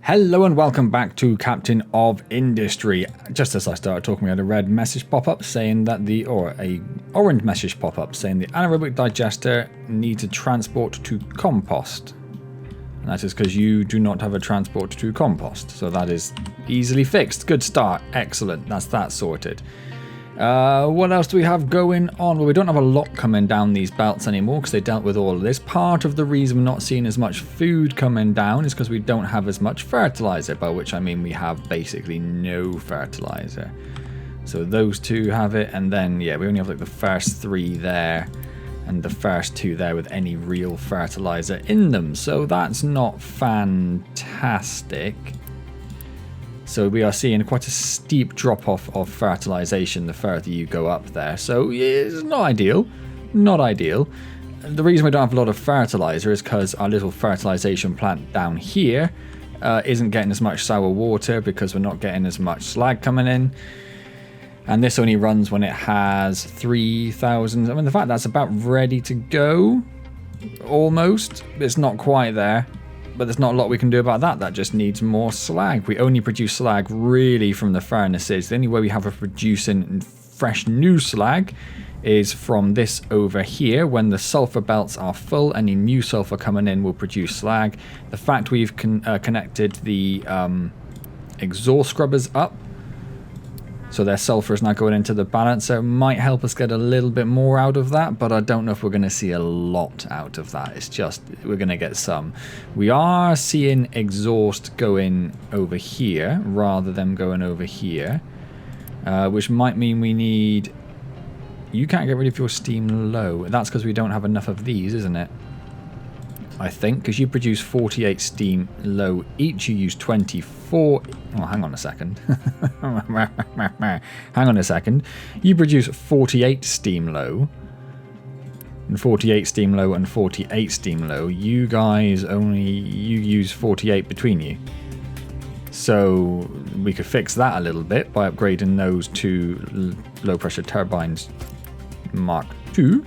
Hello and welcome back to Captain of Industry. Just as I started talking, we had a red message pop up saying that a orange message pop up saying the anaerobic digester needs a transport to compost. And that is because you do not have a transport to compost. So that is easily fixed. Good start. Excellent. That's that sorted. What else do we have going on? Well, we don't have a lot coming down these belts anymore because they dealt with all of this. Part of the reason we're not seeing as much food coming down is because we don't have as much fertilizer, by which I mean we have basically no fertilizer. So those two have it, and then, yeah, we only have like the first three there and the first two there with any real fertilizer in them. So that's not fantastic. So we are seeing quite a steep drop-off of fertilization the further you go up there. So yeah, it's not ideal. Not ideal. The reason we don't have a lot of fertilizer is because our little fertilization plant down here isn't getting as much sour water because we're not getting as much slag coming in. And this only runs when it has 3,000. I mean, the fact that's about ready to go. Almost. It's not quite there. But there's not a lot we can do about that. That just needs more slag. We only produce slag really from the furnaces. The only way we have of producing fresh new slag is from this over here. When the sulfur belts are full, any new sulfur coming in will produce slag. The fact we've connected the exhaust scrubbers up, so their sulfur is now going into the balancer, might help us get a little bit more out of that, but I don't know if we're going to see a lot out of that. It's just, we're going to get some. We are seeing exhaust going over here rather than going over here, which might mean we need... You can't get rid of your steam low. That's because we don't have enough of these, isn't it? I think, because you produce 48 steam low each, you use 24... Oh, hang on a second. Hang on a second. You produce 48 steam low, and 48 steam low and 48 steam low. You guys you use 48 between you. So we could fix that a little bit by upgrading those to low pressure turbines Mark II.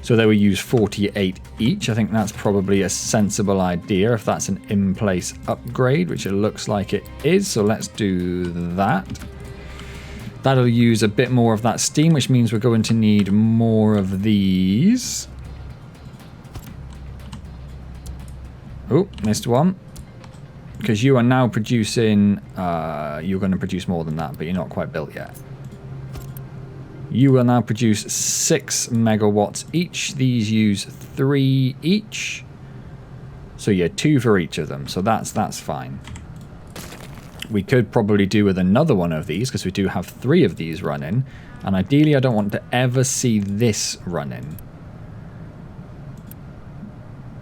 So they will use 48 each. I think that's probably a sensible idea if that's an in-place upgrade, which it looks like it is. So let's do that. That'll use a bit more of that steam, which means we're going to need more of these. Oh, missed one. Because you are now producing... you're going to produce more than that, but you're not quite built yet. You will now produce 6 megawatts each. These use 3 each. So yeah, 2 for each of them. So that's fine. We could probably do with another one of these because we do have 3 of these running. And ideally, I don't want to ever see this running.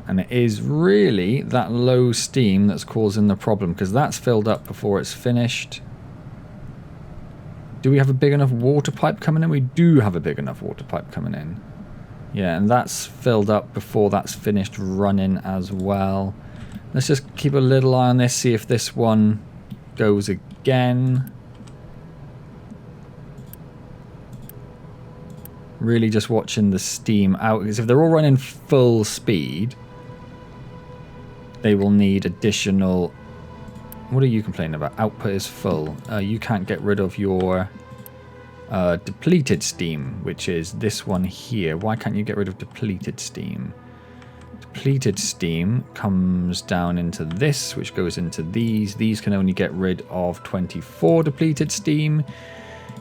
And it is really that low steam that's causing the problem because that's filled up before it's finished. Do we have a big enough water pipe coming in? We do have a big enough water pipe coming in. Yeah, and that's filled up before that's finished running as well. Let's just keep a little eye on this, see if this one goes again. Really just watching the steam out, because if they're all running full speed, they will need additional... What are you complaining about? Output is full. You can't get rid of your depleted steam, which is this one here. Why can't you get rid of depleted steam? Depleted steam comes down into this, which goes into these. These can only get rid of 24 depleted steam.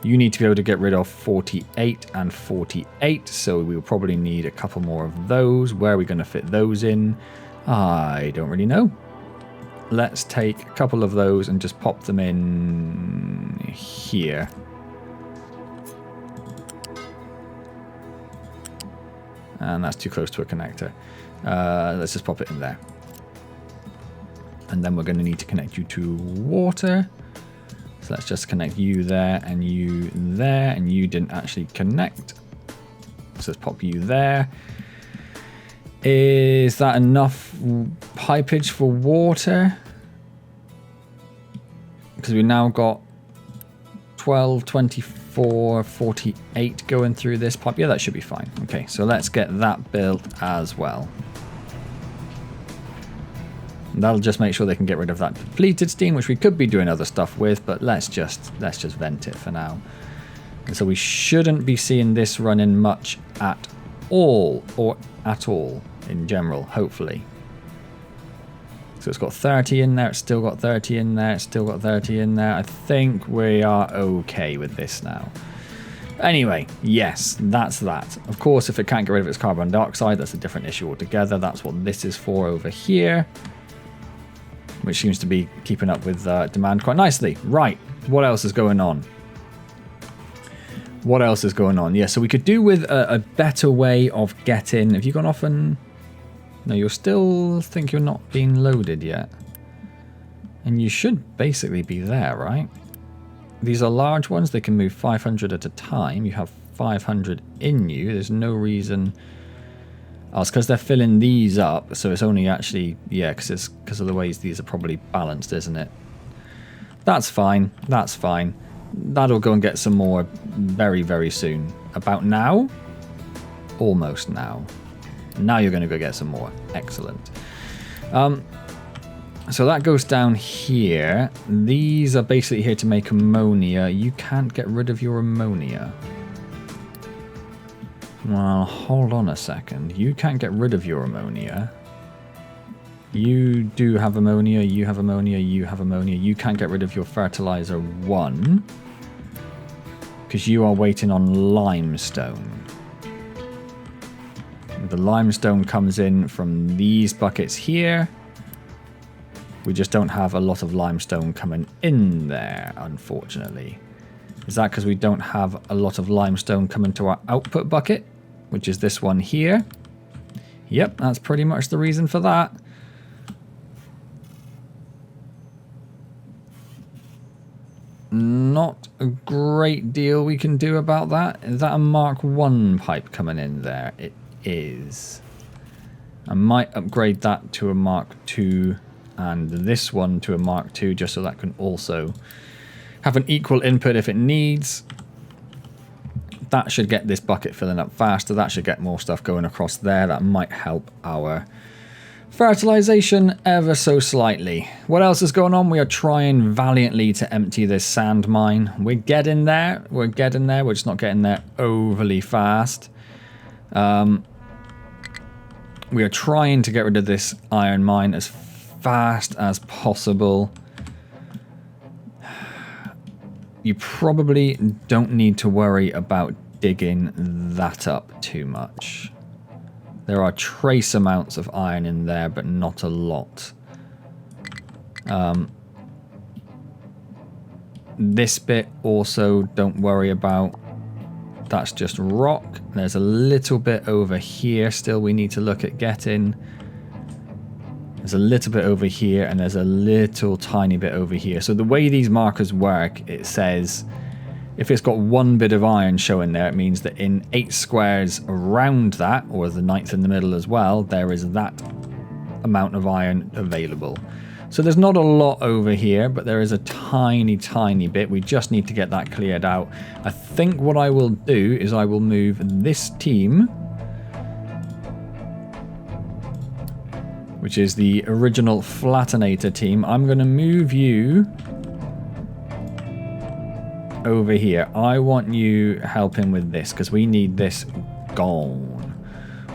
You need to be able to get rid of 48 and 48, so we'll probably need a couple more of those. Where are we going to fit those in? I don't really know. Let's take a couple of those and just pop them in here. And that's too close to a connector. Let's just pop it in there. And then we're going to need to connect you to water. So let's just connect you there and you there. And you didn't actually connect. So let's pop you there. Is that enough pipage for water? Because we've now got 12, 24, 48 going through this pipe. Yeah, that should be fine. Okay, so let's get that built as well. And that'll just make sure they can get rid of that depleted steam, which we could be doing other stuff with, but let's just vent it for now. And so we shouldn't be seeing this running much at all, or at all in general, hopefully. So it's got 30 in there, it's still got 30 in there, it's still got 30 in there. I think we are okay with this now. Anyway, yes, that's that. Of course, if it can't get rid of its carbon dioxide, that's a different issue altogether. That's what this is for over here, which seems to be keeping up with demand quite nicely. Right, what else is going on? What else is going on? Yeah, so we could do with a better way of getting... Have you gone off and... No, you'll still think you're not being loaded yet. And you should basically be there, right? These are large ones. They can move 500 at a time. You have 500 in you. There's no reason... Oh, it's because they're filling these up. So it's only actually... Yeah, because of the ways these are probably balanced, isn't it? That's fine. That's fine. That'll go and get some more very, very soon. About now? Almost now. Now you're going to go get some more. Excellent. So that goes down here. These are basically here to make ammonia. You can't get rid of your ammonia. Well, hold on a second. You can't get rid of your ammonia. You do have ammonia, you have ammonia, you have ammonia. You can't get rid of your fertilizer 1 because you are waiting on limestone. The limestone comes in from these buckets here. We just don't have a lot of limestone coming in there, unfortunately. Is that because we don't have a lot of limestone coming to our output bucket, which is this one here? Yep, that's pretty much the reason for that. Not a great deal we can do about that. Is that a Mark 1 pipe coming in there? It is. I might upgrade that to a Mark 2 and this one to a Mark 2 just so that can also have an equal input if it needs. That should get this bucket filling up faster. That should get more stuff going across there. That might help our fertilization ever so slightly. What else is going on? We are trying valiantly to empty this sand mine. We're getting there. We're getting there. We're just not getting there overly fast. We are trying to get rid of this iron mine as fast as possible. You probably don't need to worry about digging that up too much. There are trace amounts of iron in there, but not a lot. This bit also don't worry about. That's just rock. There's a little bit over here still we need to look at getting. There's a little bit over here and there's a little tiny bit over here. So the way these markers work, it says if it's got one bit of iron showing there, it means that in 8 squares around that, or the 9th in the middle as well, there is that amount of iron available. So there's not a lot over here, but there is a tiny, tiny bit. We just need to get that cleared out. I think what I will do is I will move this team, which is the original Flattenator team. I'm going to move you over here. I want you helping with this because we need this gone.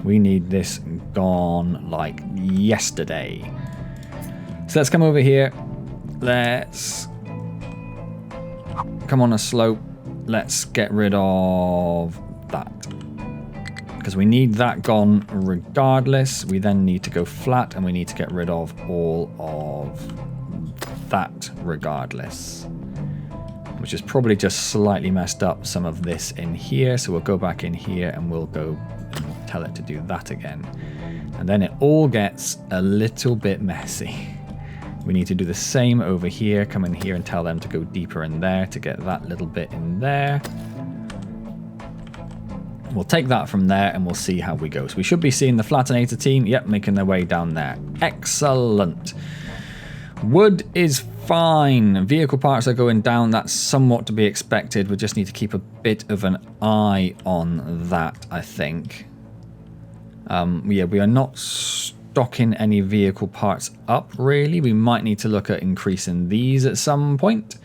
We need this gone like yesterday. So let's come over here. Let's come on a slope. Let's get rid of that because we need that gone regardless. We then need to go flat and we need to get rid of all of that regardless, which is probably just slightly messed up some of this in here. So we'll go back in here and we'll go and tell it to do that again. And then it all gets a little bit messy. We need to do the same over here. Come in here and tell them to go deeper in there to get that little bit in there. We'll take that from there and we'll see how we go. So we should be seeing the Flattenator team, yep, making their way down there. Excellent. Wood is fine. Vehicle parts are going down. That's somewhat to be expected. We just need to keep a bit of an eye on that, I think. Yeah, we are not stocking any vehicle parts up, really. We might need to look at increasing these at some point.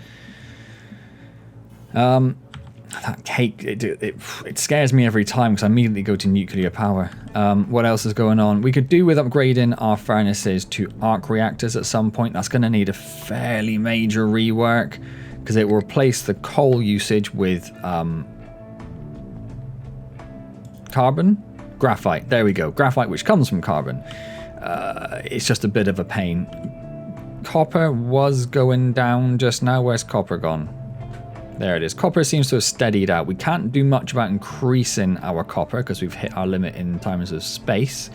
That cake, it scares me every time because I immediately go to nuclear power. What else is going on? We could do with upgrading our furnaces to arc reactors at some point. That's going to need a fairly major rework because it will replace the coal usage with carbon? Graphite. There we go. Graphite, which comes from carbon. It's just a bit of a pain. Copper was going down just now. Where's copper gone? There it is. Copper seems to have steadied out. We can't do much about increasing our copper because we've hit our limit in terms of space.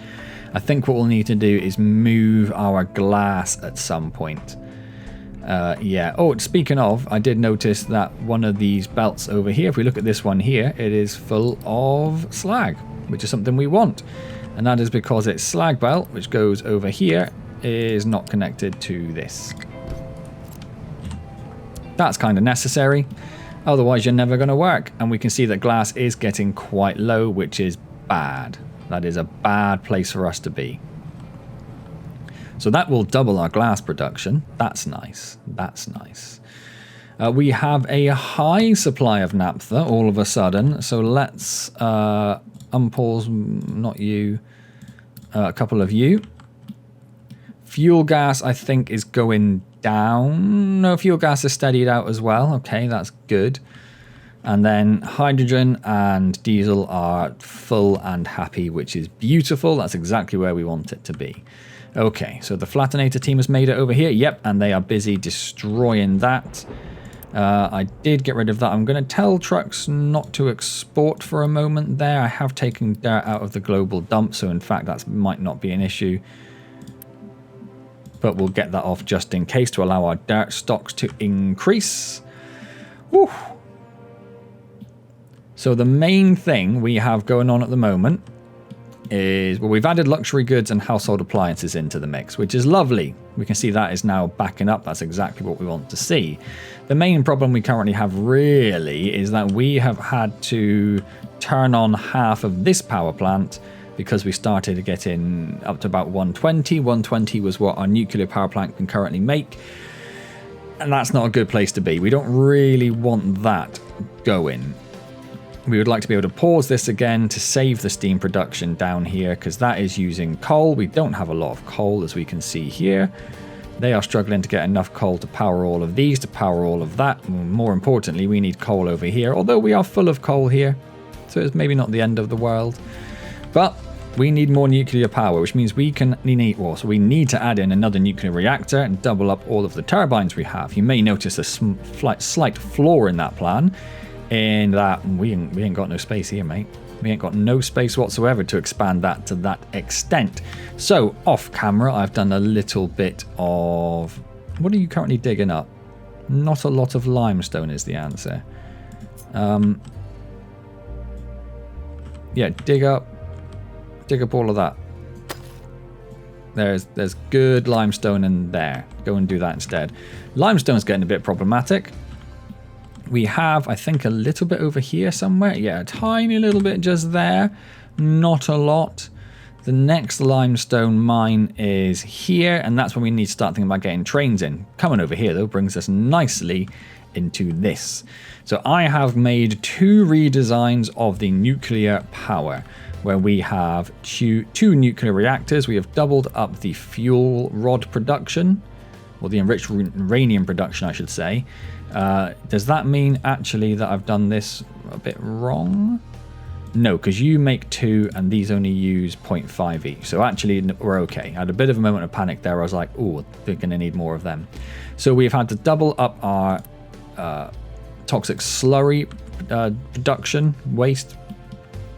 I think what we'll need to do is move our glass at some point. Yeah. Oh, speaking of, I did notice that one of these belts over here, if we look at this one here, it is full of slag, which is something we want. And that is because its slag belt, which goes over here, is not connected to this. That's kind of necessary. Otherwise, you're never going to work. And we can see that glass is getting quite low, which is bad. That is a bad place for us to be. So that will double our glass production. That's nice. That's nice. We have a high supply of naphtha all of a sudden. So let's unpause, not you, a couple of you. Fuel gas, I think, is going down. No, fuel gas is steadied out as well. Okay, that's good. And then hydrogen and diesel are full and happy, which is beautiful. That's exactly where we want it to be. Okay, so the Flatinator team has made it over here. Yep, and they are busy destroying that. I did get rid of that. I'm going to tell trucks not to export for a moment there. I have taken dirt out of the global dump, so in fact that might not be an issue. But we'll get that off just in case to allow our dirt stocks to increase. Whew. So the main thing we have going on at the moment is, well, we've added luxury goods and household appliances into the mix, which is lovely. We can see that is now backing up. That's exactly what we want to see. The main problem we currently have really is that we have had to turn on half of this power plant because we started getting up to about 120. 120 was what our nuclear power plant can currently make. And that's not a good place to be. We don't really want that going. We would like to be able to pause this again to save the steam production down here because that is using coal. We don't have a lot of coal, as we can see here. They are struggling to get enough coal to power all of these, to power all of that. More importantly, we need coal over here, although we are full of coal here. So it's maybe not the end of the world. But we need more nuclear power, which means we need to add in another nuclear reactor and double up all of the turbines we have. You may notice a slight flaw in that plan, in that we ain't got no space here, mate. We ain't got no space whatsoever to expand that to that extent. So off camera, I've done a little bit of... What are you currently digging up? Not a lot of limestone is the answer. Yeah, dig up all of that. There's good limestone in there. Go and do that instead. Limestone's getting a bit problematic. We have, I think, a little bit over here somewhere. Yeah, a tiny little bit just there. Not a lot. The next limestone mine is here, and that's when we need to start thinking about getting trains in. Coming over here, though, brings us nicely into this. So I have made 2 redesigns of the nuclear power, where we have two nuclear reactors. We have doubled up the fuel rod production, or the enriched uranium production, I should say. Does that mean actually that I've done this a bit wrong? No, because you make 2 and these only use 0.5 each. So actually we're okay. I had a bit of a moment of panic there. I was like, oh, we're going to need more of them. So we've had to double up our toxic slurry production, waste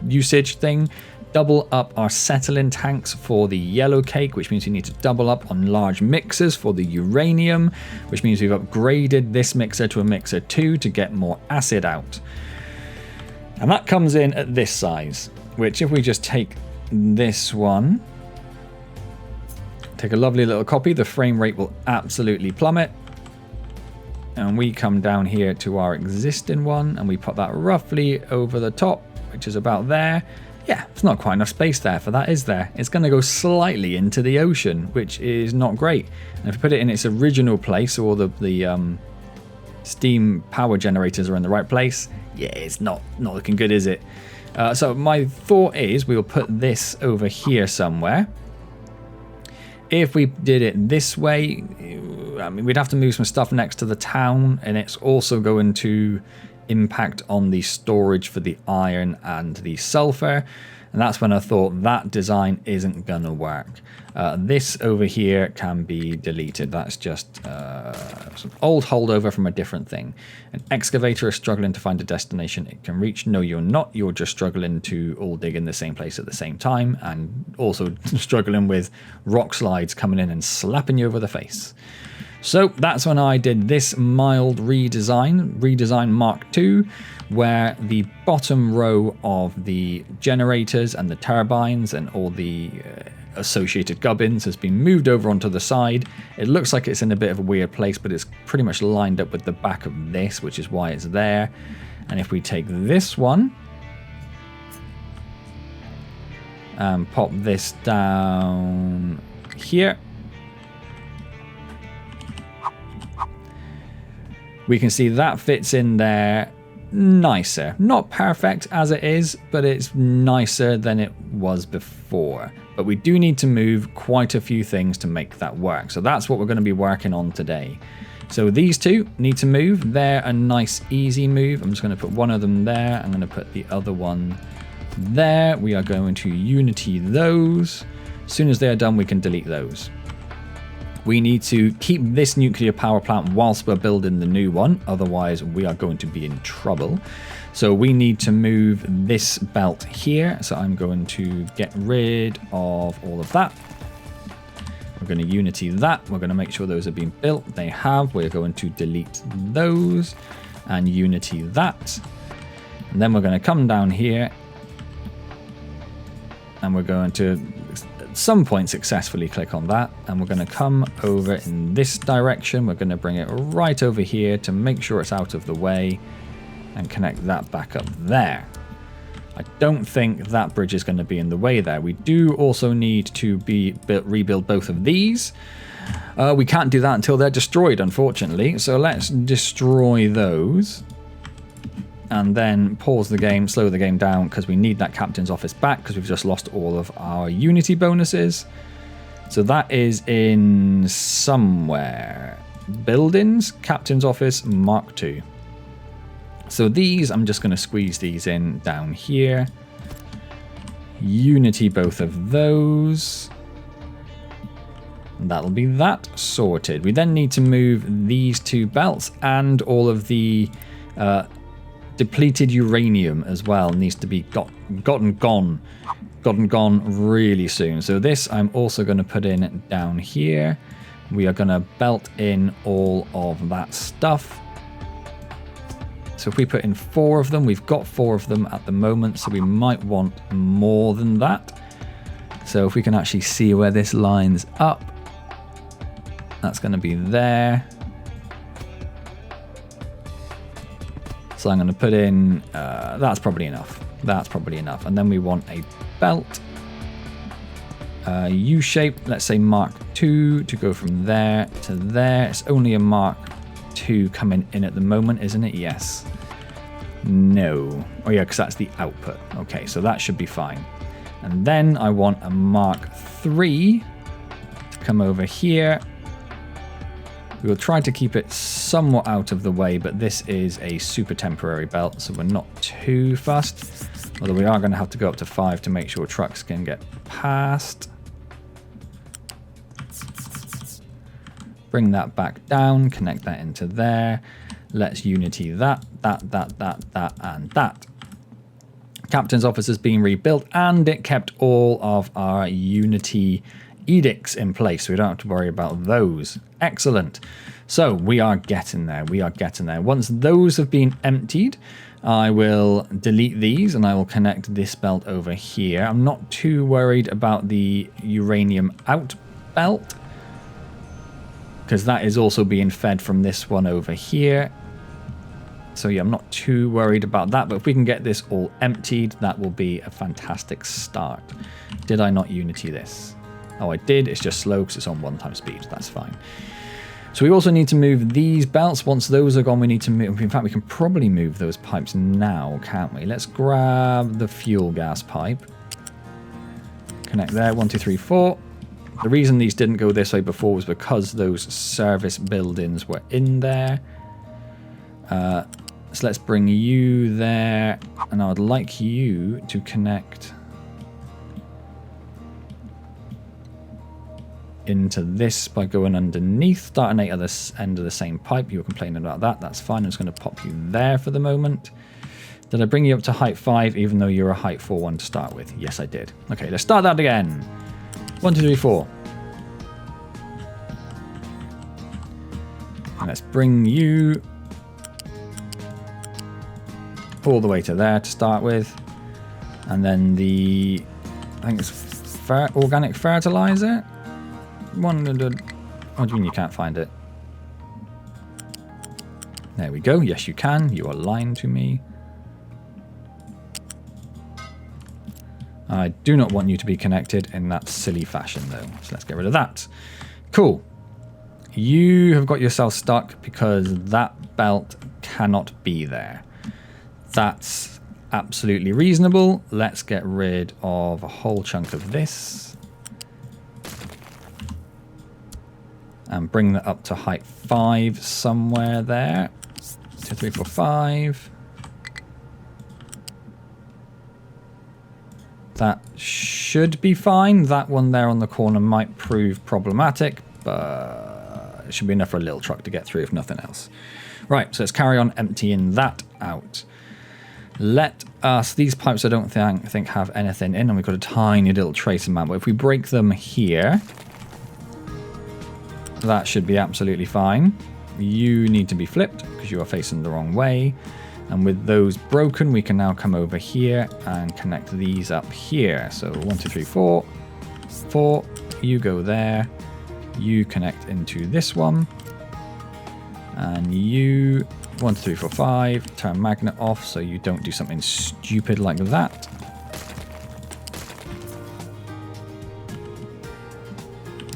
usage thing. Double up our acetylene tanks for the yellow cake, which means we need to double up on large mixers for the uranium, which means we've upgraded this mixer to a mixer 2 to get more acid out. And that comes in at this size, which if we just take this one, take a lovely little copy, the frame rate will absolutely plummet. And we come down here to our existing one and we put that roughly over the top, which is about there. Yeah, it's not quite enough space there for that, is there? It's going to go slightly into the ocean, which is not great. And if you put it in its original place, or the steam power generators are in the right place, yeah, it's not looking good, is it? So my thought is we'll put this over here somewhere. If we did it this way, I mean, we'd have to move some stuff next to the town, and it's also going to impact on the storage for the iron and the sulfur, and that's when I thought that design isn't gonna work. This over here can be deleted. That's just some old holdover from a different thing. An excavator is struggling to find a destination it can reach. No, you're not. You're just struggling to all dig in the same place at the same time, and also struggling with rock slides coming in and slapping you over the face. So that's when I did this mild redesign Mark II, where the bottom row of the generators and the turbines and all the associated gubbins has been moved over onto the side. It looks like it's in a bit of a weird place, but it's pretty much lined up with the back of this, which is why it's there. And if we take this one and pop this down here, we can see that fits in there nicer. Not perfect as it is, but it's nicer than it was before. But we do need to move quite a few things to make that work. So that's what we're going to be working on today. So these two need to move. They're a nice easy move. I'm just going to put one of them there. I'm going to put the other one there. We are going to unity those. As soon as they are done, we can delete those. We need to keep this nuclear power plant whilst we're building the new one, otherwise we are going to be in trouble. So we need to move this belt here, so I'm going to get rid of all of that. We're going to unity that. We're going to make sure those have been built. They have. We're going to delete those and unity that. And then we're going to come down here and we're going to some point successfully click on that, and we're going to come over in this direction. We're going to bring it right over here to make sure it's out of the way and connect that back up there. I don't think that bridge is going to be in the way there. We do also need to rebuild both of these. We can't do that until they're destroyed, unfortunately, so let's destroy those and then pause the game, slow the game down, because we need that captain's office back because we've just lost all of our unity bonuses. So that is in somewhere. Buildings, captain's office, Mark II. So these, I'm just going to squeeze these in down here. Unity both of those. And that'll be that sorted. We then need to move these two belts and all of the depleted uranium as well needs to be gotten gone really soon. So this I'm also going to put in down here. We are going to belt in all of that stuff. So if we put in 4 of them, we've got 4 of them at the moment, so we might want more than that. So if we can actually see where this lines up, that's going to be there. So I'm going to put in, that's probably enough. That's probably enough. And then we want a belt. U-shape, let's say Mark II, to go from there to there. It's only a Mark II coming in at the moment, isn't it? Yes. No. Oh yeah, because that's the output. Okay, so that should be fine. And then I want a Mark III to come over here. We will try to keep it somewhat out of the way, but this is a super temporary belt, so we're not too fussed. Although we are going to have to go up to 5 to make sure trucks can get past. Bring that back down, connect that into there. Let's unity that, and that. Captain's office has been rebuilt, and it kept all of our unity edicts in place, so we don't have to worry about those. Excellent. So we are getting there. We are getting there. Once those have been emptied, I will delete these and I will connect this belt over here. I'm not too worried about the uranium out belt because that is also being fed from this one over here. So yeah, I'm not too worried about that, but if we can get this all emptied, that will be a fantastic start. Did I not Unity this? Oh, I did. It's just slow because it's on 1 times speed. That's fine. So we also need to move these belts. Once those are gone, we need to move. In fact, we can probably move those pipes now, can't we? Let's grab the fuel gas pipe. Connect there. 1, 2, 3, 4. The reason these didn't go this way before was because those service buildings were in there. So let's bring you there. And I would like you to connect into this by going underneath, starting at the end of the same pipe. You were complaining about that. That's fine. I'm just going to pop you there for the moment. Did I bring you up to height 5 even though you're a height 4 one to start with? Yes, I did. Okay, let's start that again. 1, 2, 3, 4. And let's bring you all the way to there to start with. And then the, I think it's organic fertilizer. What do you mean you can't find it? There we go. Yes, you can. You are lying to me. I do not want you to be connected in that silly fashion, though. So let's get rid of that. Cool. You have got yourself stuck because that belt cannot be there. That's absolutely reasonable. Let's get rid of a whole chunk of this. And bring that up to height 5 somewhere there. 2, 3, 4, 5. That should be fine. That one there on the corner might prove problematic, but it should be enough for a little truck to get through if nothing else. Right, so let's carry on emptying that out. Let us, these pipes I don't think have anything in them. We've got a tiny little trace amount, but if we break them here, that should be absolutely fine. You need to be flipped because you are facing the wrong way. And with those broken, we can now come over here and connect these up here. So 1, 2, 3, 4. 4. You go there. You connect into this one. And you, 1, 2, 3, 4, 5. Turn magnet off so you don't do something stupid like that.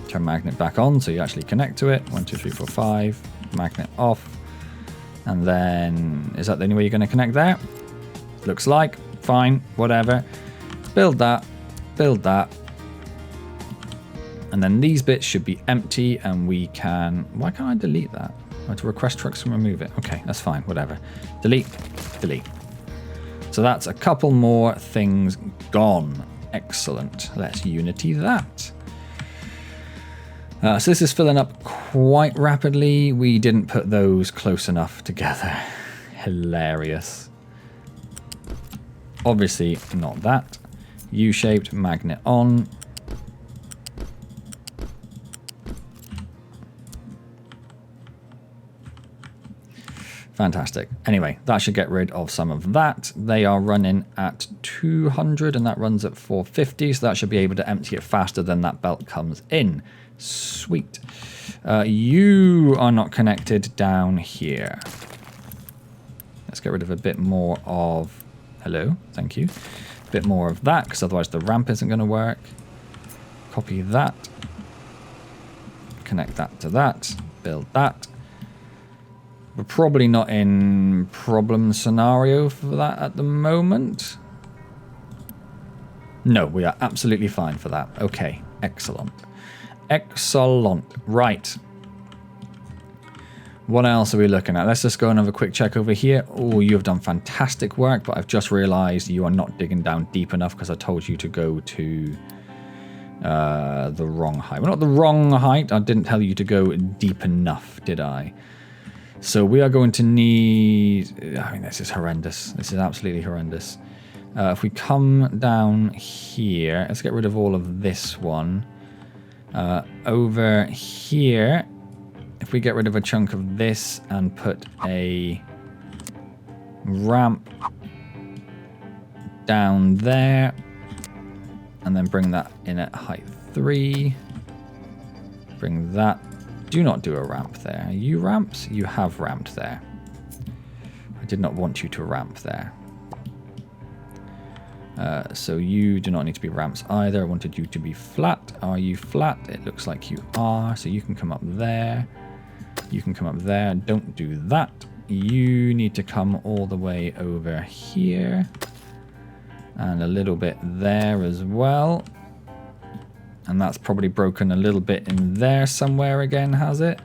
Turn magnet back on so you actually connect to it. 1, 2, 3, 4, 5. Magnet off. And then, is that the only way you're going to connect there? Looks like. Fine, whatever. Build that. Build that. And then these bits should be empty and we can... Why can't I delete that? I have to request trucks and remove it. Okay, that's fine, whatever. Delete. Delete. So that's a couple more things gone. Excellent. Let's Unity that. So this is filling up quite rapidly. We didn't put those close enough together. Hilarious. Obviously not that. U-shaped, magnet on. Fantastic. Anyway, that should get rid of some of that. They are running at 200 and that runs at 450. So that should be able to empty it faster than that belt comes in. Sweet. You are not connected down here. Let's get rid of a bit more of... Hello, thank you. A bit more of that, because otherwise the ramp isn't going to work. Copy that. Connect that to that. Build that. We're probably not in problem scenario for that at the moment. No, we are absolutely fine for that. Okay, excellent. Excellent. Right. What else are we looking at? Let's just go and have a quick check over here. Oh, you have done fantastic work, but I've just realized you are not digging down deep enough because I told you to go to the wrong height. Well, not the wrong height. I didn't tell you to go deep enough, did I? So we are going to need... I mean, this is horrendous. This is absolutely horrendous. If we come down here, let's get rid of all of this one. Over here, if we get rid of a chunk of this and put a ramp down there, and then bring that in at height 3, bring that. Do not do a ramp there. Are you ramps? You have ramped there. I did not want you to ramp there. So you do not need to be ramps either. I wanted you to be flat. Are you flat? It looks like you are. So you can come up there. You can come up there. Don't do that. You need to come all the way over here. And a little bit there as well. And that's probably broken a little bit in there somewhere again, has it?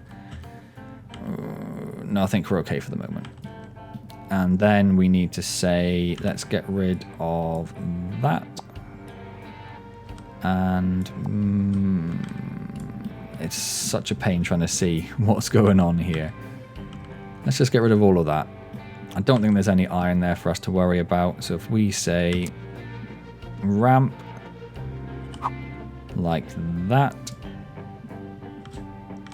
No, I think we're okay for the moment. And then we need to say, let's get rid of that. And it's such a pain trying to see what's going on here. Let's just get rid of all of that. I don't think there's any iron there for us to worry about. So if we say ramp like that,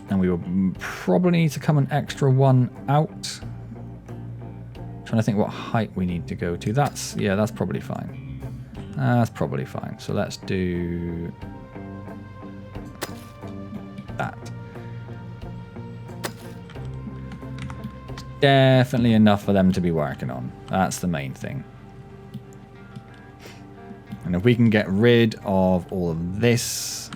and we will probably need to come an extra one out. Trying to think what height we need to go to. That's probably fine. That's probably fine. So let's do that. It's definitely enough for them to be working on. That's the main thing. And if we can get rid of all of this,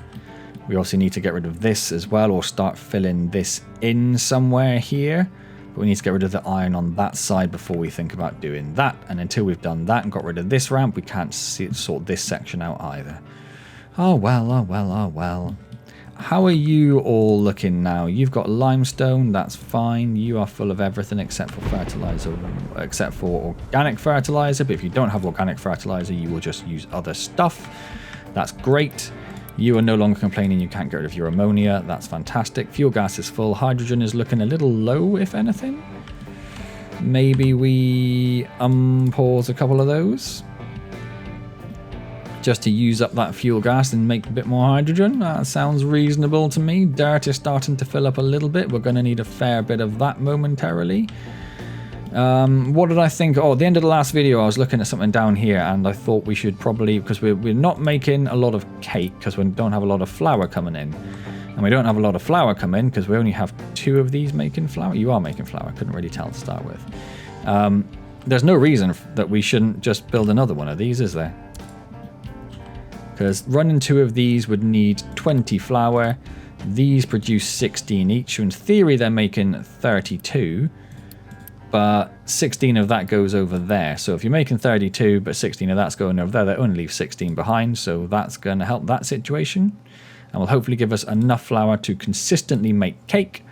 we also need to get rid of this as well, or start filling this in somewhere here. But we need to get rid of the iron on that side before we think about doing that. And until we've done that and got rid of this ramp, we can't sort this section out either. Oh well, oh well, oh well. How are you all looking now? You've got limestone, that's fine. You are full of everything except for fertilizer, except for organic fertilizer. But if you don't have organic fertilizer, you will just use other stuff. That's great. You are no longer complaining you can't get rid of your ammonia. That's fantastic. Fuel gas is full. Hydrogen is looking a little low, if anything. Maybe we pause a couple of those just to use up that fuel gas and make a bit more hydrogen. That sounds reasonable to me. Dirt is starting to fill up a little bit. We're going to need a fair bit of that momentarily. What did I think? Oh, at the end of the last video, I was looking at something down here, and I thought we should probably, because we're not making a lot of cake because we don't have a lot of flour coming in. And we don't have a lot of flour come in because we only have 2 of these making flour. You are making flour. I couldn't really tell to start with. There's no reason that we shouldn't just build another one of these, is there? Because running 2 of these would need 20 flour. These produce 16 each. So in theory, they're making 32. But 16 of that goes over there. So if you're making 32, but 16 of that's going over there, that only leaves 16 behind. So that's going to help that situation. And will hopefully give us enough flour to consistently make cake.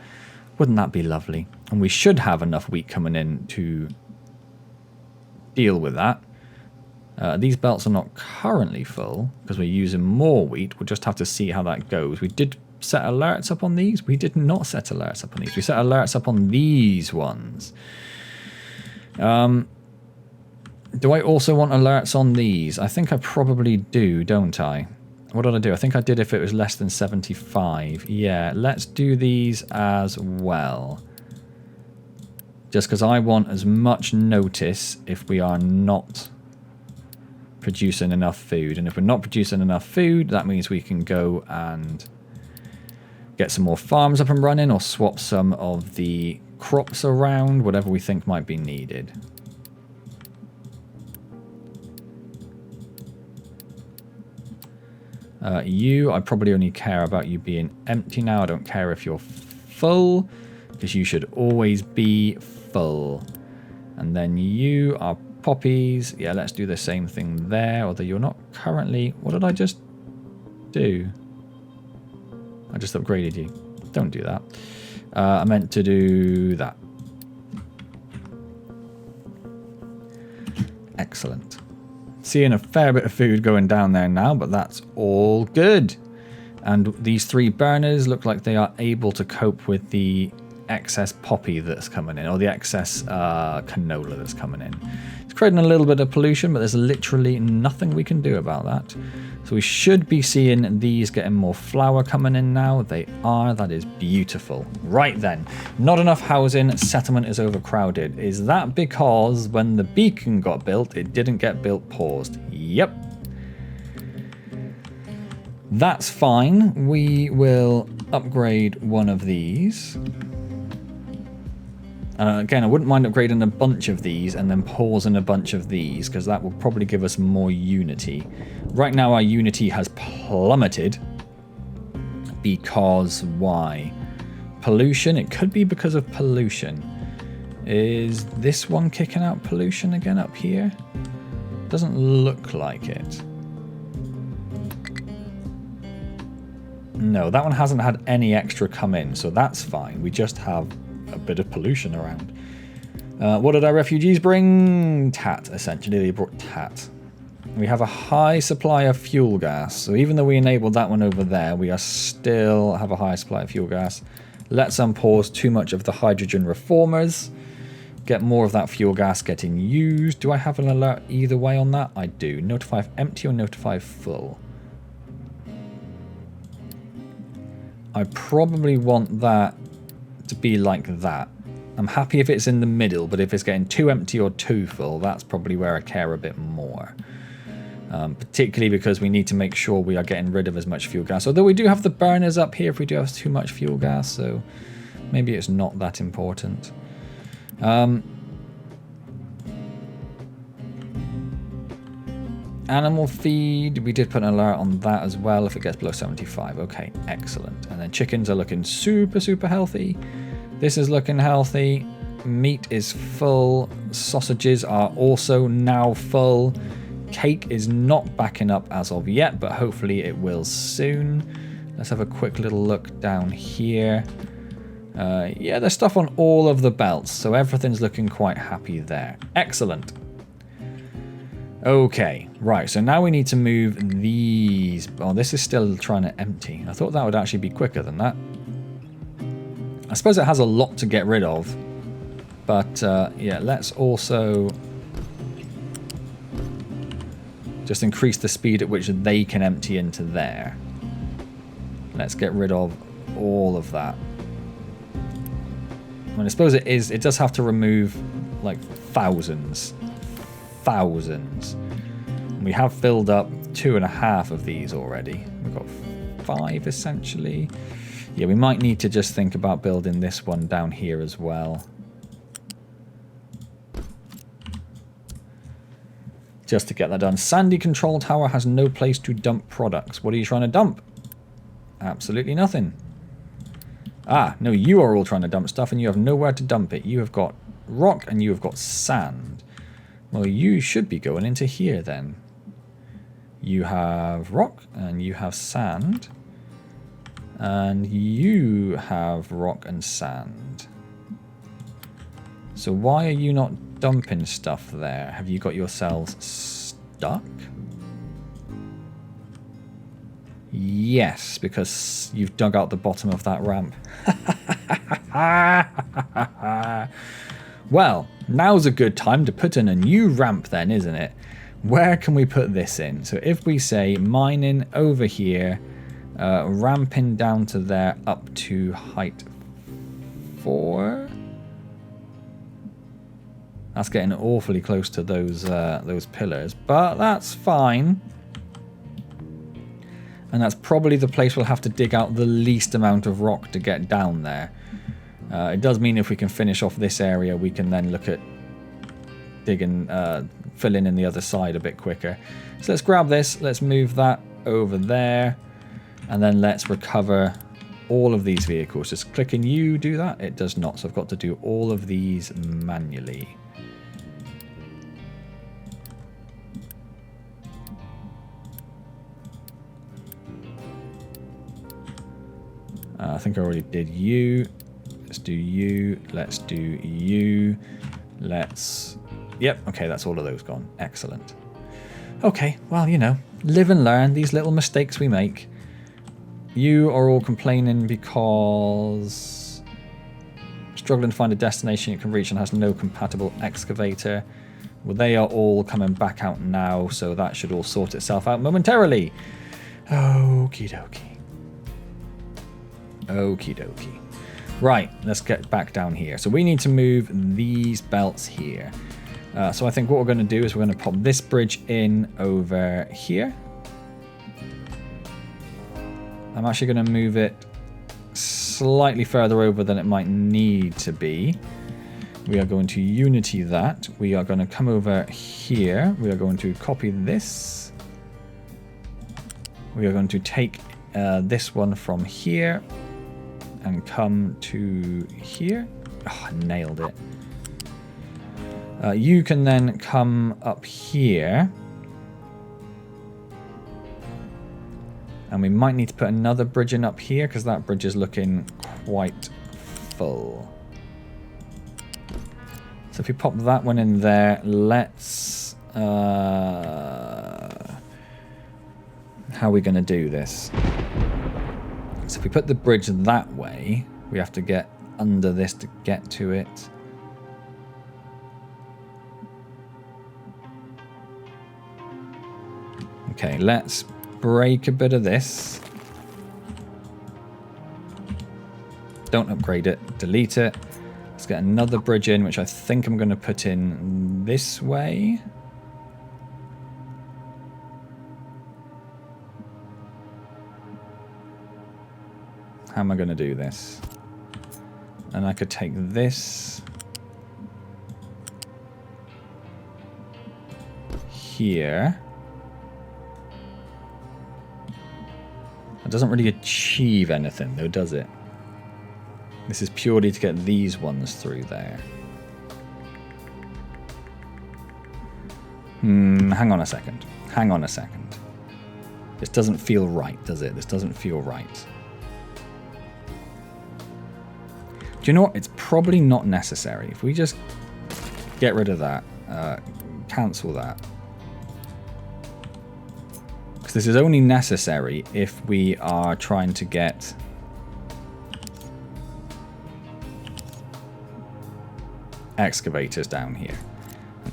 Wouldn't that be lovely? And we should have enough wheat coming in to deal with that. These belts are not currently full because we're using more wheat. We'll just have to see how that goes. We did set alerts up on these. We did not set alerts up on these. We set alerts up on these ones. Do I also want alerts on these? I think I probably do, don't I? What did I do? I think I did if it was less than 75. Yeah, let's do these as well. Just because I want as much notice if we are not producing enough food. And if we're not producing enough food, that means we can go and get some more farms up and running, or swap some of the crops around, whatever we think might be needed. I probably only care about you being empty now. I don't care if you're full, because you should always be full. And then you are poppies. Yeah, let's do the same thing there, although you're not currently... What did I just do? I just upgraded you. Don't do that. I meant to do that. Excellent. Seeing a fair bit of food going down there now, but that's all good. And these 3 burners look like they are able to cope with the excess poppy that's coming in, or the excess canola that's coming in. It's creating a little bit of pollution, but there's literally nothing we can do about that. So we should be seeing these getting more flour coming in now. They are. That is beautiful. Right then, not enough housing. Settlement is overcrowded. Is that because when the beacon got built, it didn't get built paused? Yep. That's fine. We will upgrade one of these. And again, I wouldn't mind upgrading a bunch of these and then pausing a bunch of these, because that will probably give us more unity. Right now our unity has plummeted. Because why? Pollution? It could be because of pollution. Is this one kicking out pollution again up here? Doesn't look like it. No, that one hasn't had any extra come in, so that's fine. We just have a bit of pollution around. What did our refugees bring? Tat, essentially. They brought tat. We have a high supply of fuel gas, so even though we enabled that one over there, we are still have a high supply of fuel gas. Let's unpause too much of the hydrogen reformers. Get more of that fuel gas getting used. Do I have an alert either way on that? I do. Notify if empty or notify if full. I probably want that to be like that. I'm happy if it's in the middle, but if it's getting too empty or too full, that's probably where I care a bit more. Particularly because we need to make sure we are getting rid of as much fuel gas. Although we do have the burners up here if we do have too much fuel gas, so maybe it's not that important. Animal feed, we did put an alert on that as well if it gets below 75. Okay, excellent. And then chickens are looking super, super healthy. This is looking healthy. Meat is full. Sausages are also now full. Cake is not backing up as of yet, but hopefully it will soon. Let's have a quick little look down here. Yeah, there's stuff on all of the belts, so everything's looking quite happy there. Excellent. Okay, right, so now we need to move these. Oh, this is still trying to empty. I thought that would actually be quicker than that. I suppose it has a lot to get rid of, but yeah, let's also just increase the speed at which they can empty into there. Let's get rid of all of that. I mean, I suppose it does have to remove like thousands. We have filled up 2.5 of these already. We've got 5 essentially. Yeah, we might need to just think about building this one down here as well. Just to get that done. Sandy Control Tower has no place to dump products. What are you trying to dump? Absolutely nothing. Ah, no, you are all trying to dump stuff and you have nowhere to dump it. You have got rock and you have got sand. Well, you should be going into here then. You have rock and you have sand. And you have rock and sand. So why are you not dumping stuff there? Have you got yourselves stuck? Yes, because you've dug out the bottom of that ramp. Well, now's a good time to put in a new ramp then, isn't it? Where can we put this in? So if we say mining over here, ramping down to there up to height 4. That's getting awfully close to those pillars, but that's fine. And that's probably the place we'll have to dig out the least amount of rock to get down there. It does mean if we can finish off this area, we can then look at digging, filling in the other side a bit quicker. So let's grab this, let's move that over there, and then let's recover all of these vehicles. Just clicking you do that? It does not, so I've got to do all of these manually. I think I already did you. Let's do you. Let's do you. Let's... Yep, okay, that's all of those gone. Excellent. Okay, well, you know, live and learn these little mistakes we make. You are all complaining because... struggling to find a destination you can reach and has no compatible excavator. Well, they are all coming back out now, so that should all sort itself out momentarily. Okie dokie. Okie dokie. Right, let's get back down here. So we need to move these belts here. So I think what we're going to do is we're going to pop this bridge in over here. I'm actually going to move it slightly further over than it might need to be. We are going to unity that. We are going to come over here. We are going to copy this. We are going to take this one from here and come to here. Oh, I nailed it. You can then come up here. And we might need to put another bridge in up here because that bridge is looking quite full. So if we pop that one in there, let's... how are we going to do this? So if we put the bridge that way, we have to get under this to get to it. Okay, let's break a bit of this. Don't upgrade it, delete it. Let's get another bridge in, which I think I'm going to put in this way. How am I going to do this? And I could take this here. It doesn't really achieve anything though, does it? This is purely to get these ones through there. Hang on a second. Hang on a second. This doesn't feel right, does it? This doesn't feel right. Do you know what? It's probably not necessary. If we just get rid of that, cancel that. Because this is only necessary if we are trying to get excavators down here.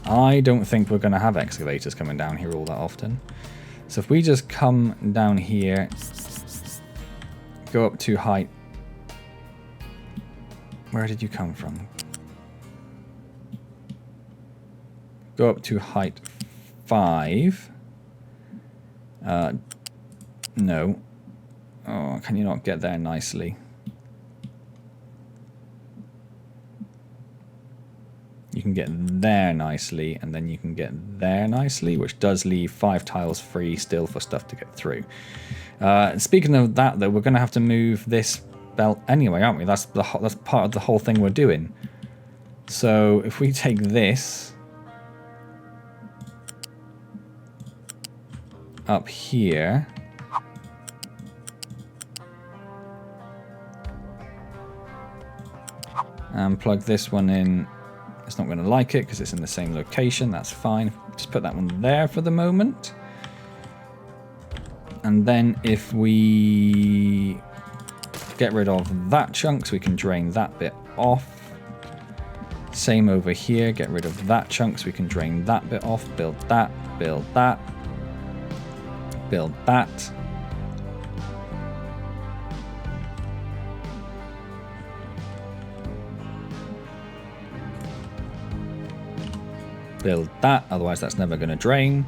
I don't think we're going to have excavators coming down here all that often. So if we just come down here, go up to height. Where did you come from? Go up to height 5. No. Oh, can you not get there nicely? You can get there nicely, and then you can get there nicely, which does leave 5 tiles free still for stuff to get through. Speaking of that, though, we're going to have to move this belt anyway, aren't we? That's part of the whole thing we're doing. So if we take this up here, and plug this one in, it's not going to like it because it's in the same location. That's fine. Just put that one there for the moment. And then if we get rid of that chunk so we can drain that bit off. Same over here, get rid of that chunk so we can drain that bit off. Build that, build that, build that. Build that, otherwise that's never going to drain.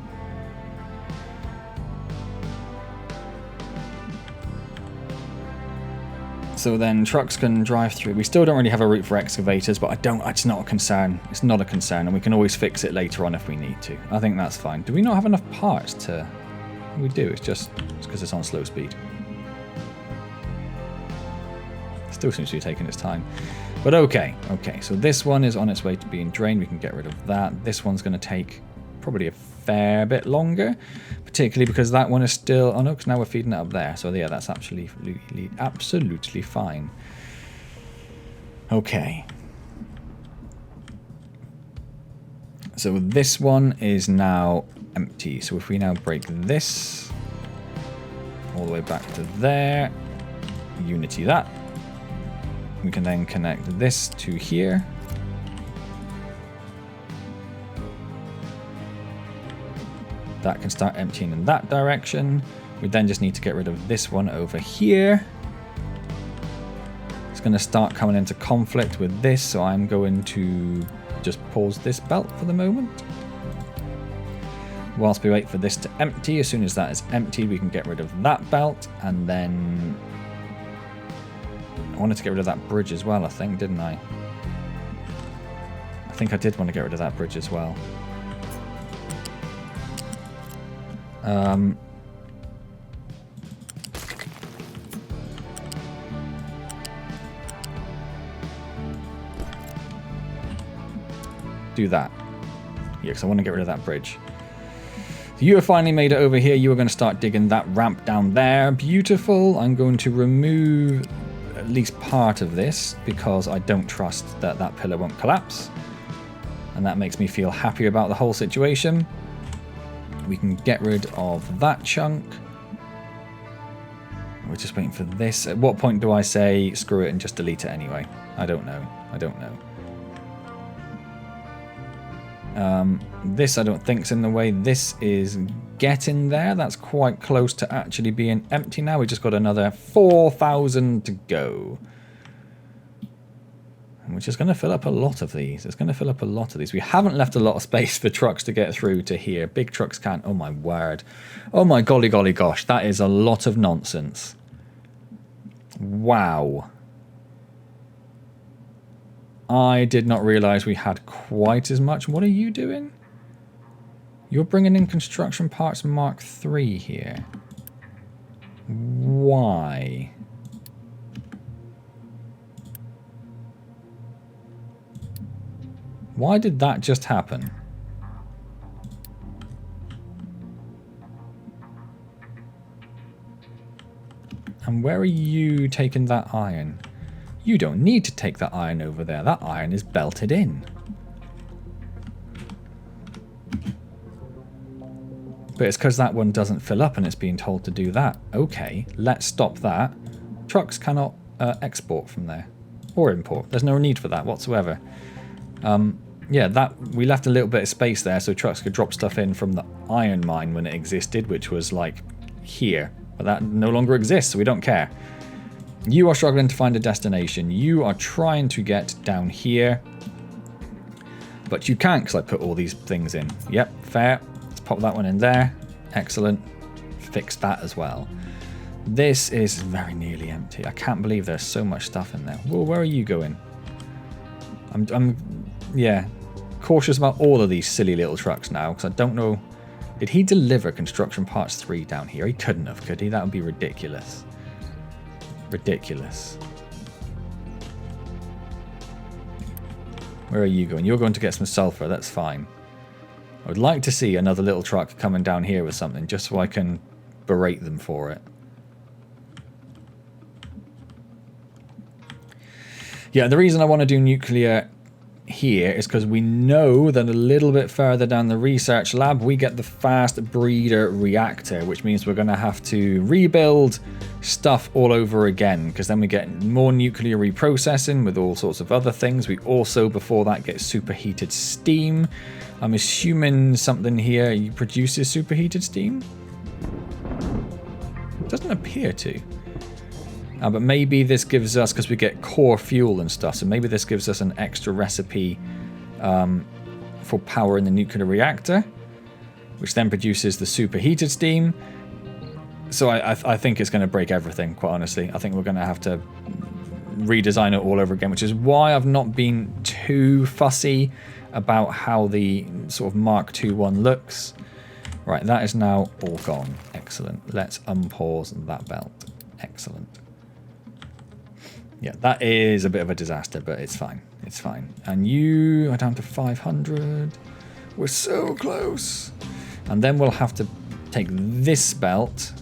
So then trucks can drive through. We still don't really have a route for excavators, but it's not a concern. It's not a concern, and we can always fix it later on if we need to. I think that's fine. Do we not have enough parts to... We do, it's just because it's on slow speed. Still seems to be taking its time. But okay, so this one is on its way to being drained. We can get rid of that. This one's going to take probably a fair bit longer, particularly because that one is still... Oh no, because now we're feeding it up there. So yeah, that's absolutely fine. Okay. So this one is now empty. So if we now break this all the way back to there, unity that, we can then connect this to here. That can start emptying in that direction. We then just need to get rid of this one over here. It's going to start coming into conflict with this, so I'm going to just pause this belt for the moment. Whilst we wait for this to empty, as soon as that is empty, we can get rid of that belt, and then... I wanted to get rid of that bridge as well, I think, didn't I? I think I did want to get rid of that bridge as well. Do that. Yeah, because I want to get rid of that bridge. So you have finally made it over here. You are going to start digging that ramp down there. Beautiful. I'm going to remove at least part of this because I don't trust that that pillar won't collapse. And that makes me feel happier about the whole situation. We can get rid of that chunk. We're just waiting for this. At what point do I say screw it and just delete it anyway? I don't know. I don't know. This I don't think's in the way. This is getting there. That's quite close to actually being empty now. We just got another 4,000 to go. And we're just going to fill up a lot of these. It's going to fill up a lot of these. We haven't left a lot of space for trucks to get through to here. Big trucks can't. Oh my word. Oh my golly golly gosh. That is a lot of nonsense. Wow. I did not realize we had quite as much. What are you doing? You're bringing in construction parts Mark III here. Why? Why did that just happen? And where are you taking that iron? You don't need to take that iron over there. That iron is belted in. But it's because that one doesn't fill up and it's being told to do that. Okay, let's stop that. Trucks cannot export from there. Or import. There's no need for that whatsoever. Yeah, that we left a little bit of space there so trucks could drop stuff in from the iron mine when it existed, which was like here. But that no longer exists, so we don't care. You are struggling to find a destination. You are trying to get down here. But you can't because I put all these things in. Yep, fair. Let's pop that one in there. Excellent. Fix that as well. This is very nearly empty. I can't believe there's so much stuff in there. Whoa, where are you going? I'm yeah, cautious about all of these silly little trucks now because I don't know. Did he deliver construction parts 3 down here? He couldn't have, could he? That would be ridiculous. Ridiculous. Where are you going? You're going to get some sulfur. That's fine. I would like to see another little truck coming down here with something just so I can berate them for it. Yeah, the reason I want to do nuclear here is because we know that a little bit further down the research lab we get the fast breeder reactor, which means we're going to have to rebuild stuff all over again because then we get more nuclear reprocessing with all sorts of other things. We also before that get superheated steam. I'm assuming something here produces superheated steam. It doesn't appear to. But maybe this gives us, because we get core fuel and stuff, so maybe this gives us an extra recipe for power in the nuclear reactor, which then produces the superheated steam. So I think it's going to break everything, quite honestly. I think we're going to have to redesign it all over again, which is why I've not been too fussy about how the sort of Mark II one looks. Right, that is now all gone. Excellent. Let's unpause that belt. Excellent. Yeah, that is a bit of a disaster, but it's fine. It's fine. And you are down to 500. We're so close. And then we'll have to take this belt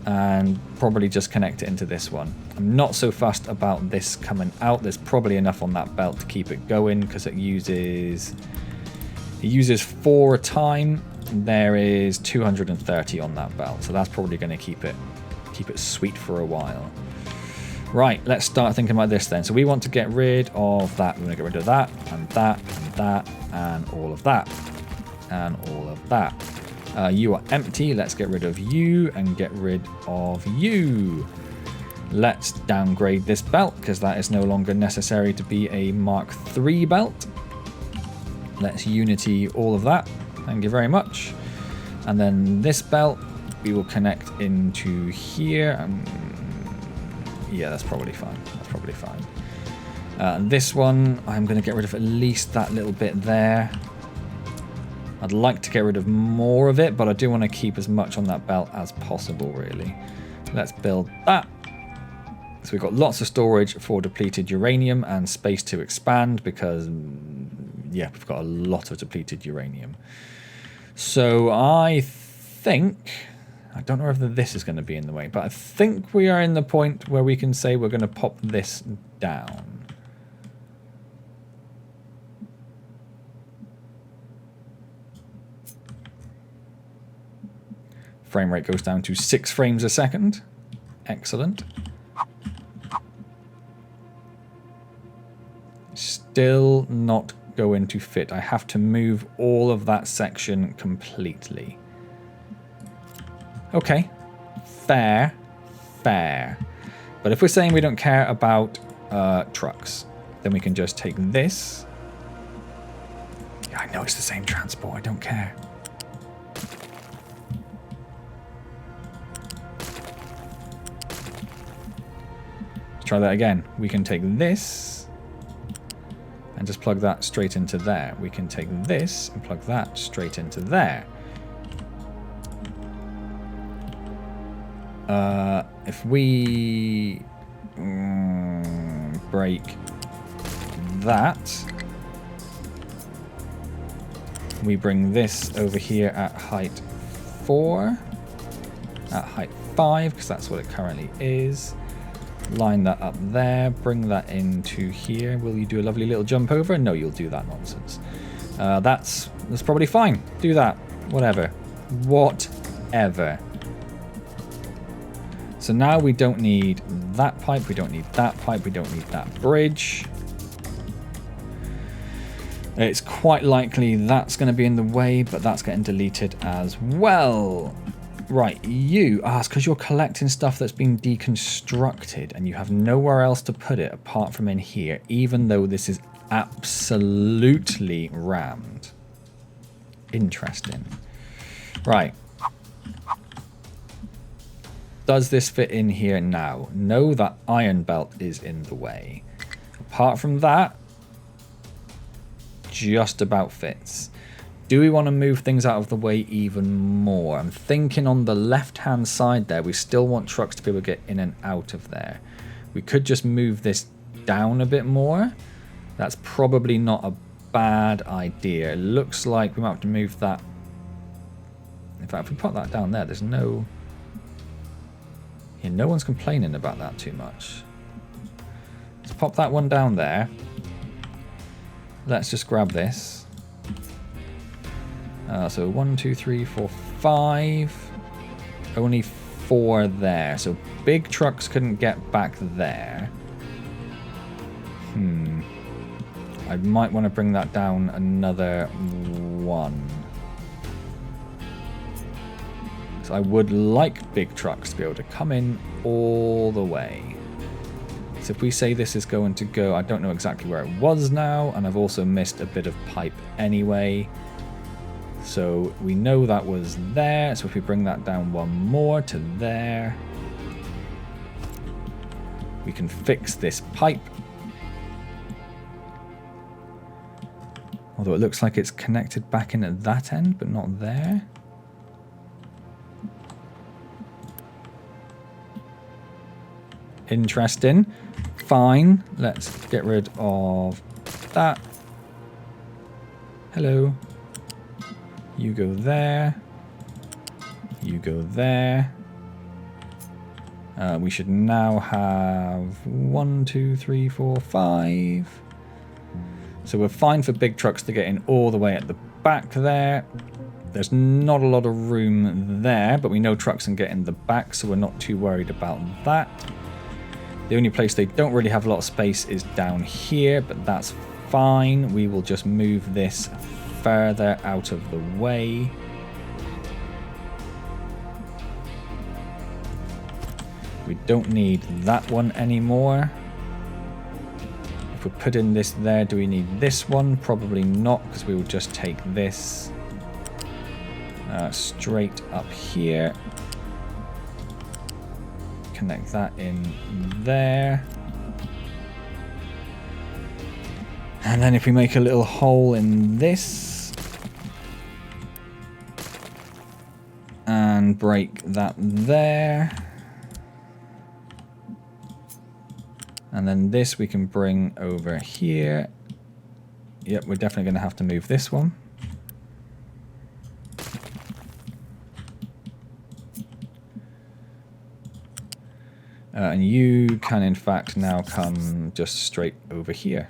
and probably just connect it into this one. I'm not so fussed about this coming out. There's probably enough on that belt to keep it going because it uses 4 a time. There is 230 on that belt, so that's probably going to keep it sweet for a while. Right, let's start thinking about this then. So we want to get rid of that. We're going to get rid of that, and that, and that, and all of that, and all of that. You are empty. Let's get rid of you and get rid of you. Let's downgrade this belt because that is no longer necessary to be a Mark III belt. Let's unity all of that. Thank you very much. And then this belt we will connect into here. Yeah, that's probably fine. That's probably fine. This one, I'm going to get rid of at least that little bit there. I'd like to get rid of more of it, but I do want to keep as much on that belt as possible, really. Let's build that. So we've got lots of storage for depleted uranium and space to expand because, yeah, we've got a lot of depleted uranium. So I think, I don't know whether this is going to be in the way, but I think we are in the point where we can say we're going to pop this down. Frame rate goes down to 6 frames a second. Excellent. Still not going to fit. I have to move all of that section completely. Okay. Fair. Fair. But if we're saying we don't care about trucks, then we can just take this. Yeah, I know it's the same transport. I don't care. Try that again. We can take this and just plug that straight into there. We can take this and plug that straight into there. If we break that, we bring this over here at height 4, at height 5, because that's what it currently is. Line that up there, bring that into here. Will you do a lovely little jump over? No, you'll do that nonsense. That's probably fine. Do that. Whatever. Whatever. So now we don't need that pipe, we don't need that pipe, we don't need that bridge. It's quite likely that's going to be in the way, but that's getting deleted as well. Right, you ask because you're collecting stuff that's been deconstructed and you have nowhere else to put it apart from in here, even though this is absolutely rammed. Interesting. Right. Does this fit in here now? No, that iron belt is in the way. Apart from that, just about fits. Do we want to move things out of the way even more? I'm thinking on the left-hand side there, we still want trucks to be able to get in and out of there. We could just move this down a bit more. That's probably not a bad idea. It looks like we might have to move that. In fact, if we put that down there, there's no... Yeah, no one's complaining about that too much. Let's pop that one down there. Let's just grab this. So 1, 2, 3, 4, 5. Only 4 there. So big trucks couldn't get back there. I might want to bring that down another 1. So I would like big trucks to be able to come in all the way. So if we say this is going to go, I don't know exactly where it was now, and I've also missed a bit of pipe anyway. So we know that was there, so if we bring that down 1 more to there, we can fix this pipe. Although it looks like it's connected back in at that end, but not there. Interesting. Fine. Let's get rid of that. Hello. You go there. You go there. We should now have 1, 2, 3, 4, 5. So we're fine for big trucks to get in all the way at the back there. There's not a lot of room there, but we know trucks can get in the back, so we're not too worried about that. The only place they don't really have a lot of space is down here, but that's fine. We will just move this further out of the way. We don't need that one anymore. If we put in this there, do we need this one? Probably not, because we will just take this straight up here. Connect that in there. And then if we make a little hole in this and break that there, and then this we can bring over here. Yep, we're definitely going to have to move this one. And you can in fact now come just straight over here.